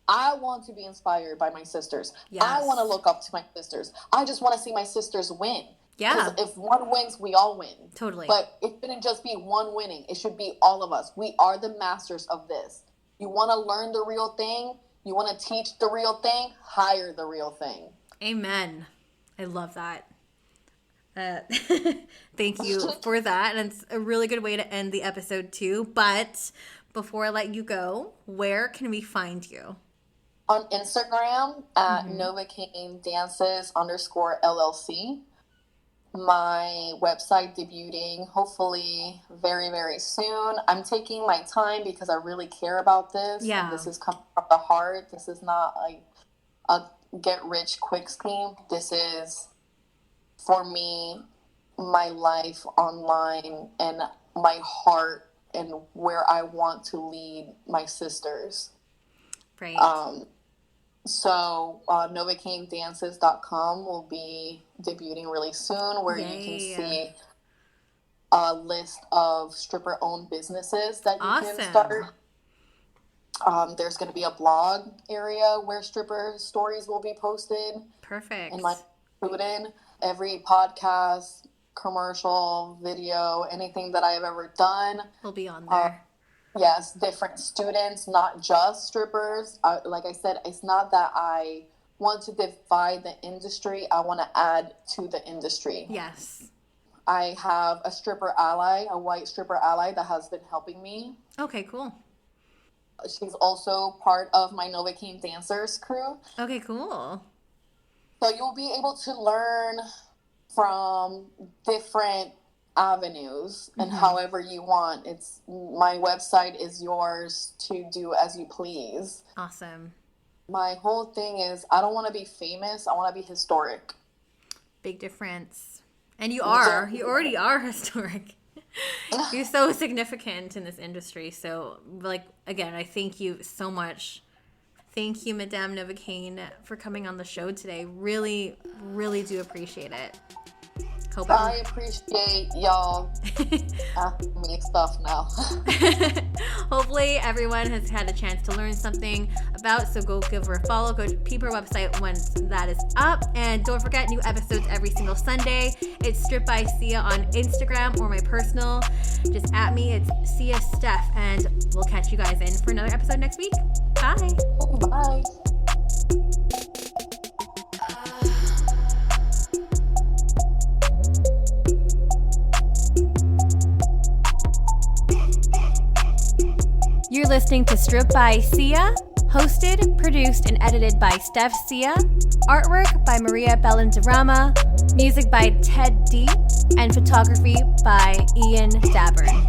I want to be inspired by my sisters. Yes. I want to look up to my sisters. I just want to see my sisters win. Yeah. Because if one wins, we all win. Totally. But it shouldn't just be one winning. It should be all of us. We are the masters of this. You want to learn the real thing? You want to teach the real thing? Hire the real thing. Amen. I love that. Thank you for that. And it's a really good way to end the episode too. But before I let you go, where can we find you? On Instagram at Nova Caine Dances _LLC. My website debuting hopefully very, very soon. I'm taking my time because I really care about this. Yeah. This is coming from the heart. This is not like a get rich quick scheme. This is, for me, my life online and my heart and where I want to lead my sisters. Right. So NovaCaineDances.com will be debuting really soon, where you can see a list of stripper-owned businesses that you can start. There's going to be a blog area where stripper stories will be posted. Perfect. And included every podcast, commercial, video, anything that I have ever done will be on there. Yes, different students, not just strippers. Like I said, it's not that I want to divide the industry. I want to add to the industry. Yes. I have a stripper ally, a white stripper ally that has been helping me. Okay, cool. She's also part of my Nova Caine Dancers crew. Okay, cool. So you'll be able to learn from different avenues and however you want. My website is yours to do as you please. Awesome. My whole thing is, I don't want to be famous. I want to be historic. Big difference. And you already are historic. You're so significant in this industry. So, like, again, I thank you so much. Thank you, Madame Nova Caine, for coming on the show today. Really, really do appreciate it. I appreciate y'all asking me stuff now. Hopefully everyone has had a chance to learn something about, so go give her a follow, go peep her website once that is up, and don't forget, new episodes every single Sunday. It's Strip by Sia on Instagram or my personal. Just at me, it's Sia Steph, and we'll catch you guys in for another episode next week. Bye. Bye. You're listening to Strip by Sia, hosted, produced, and edited by Steph Sia, artwork by Maria Bellandarama, music by Ted D, and photography by Ian Dabern.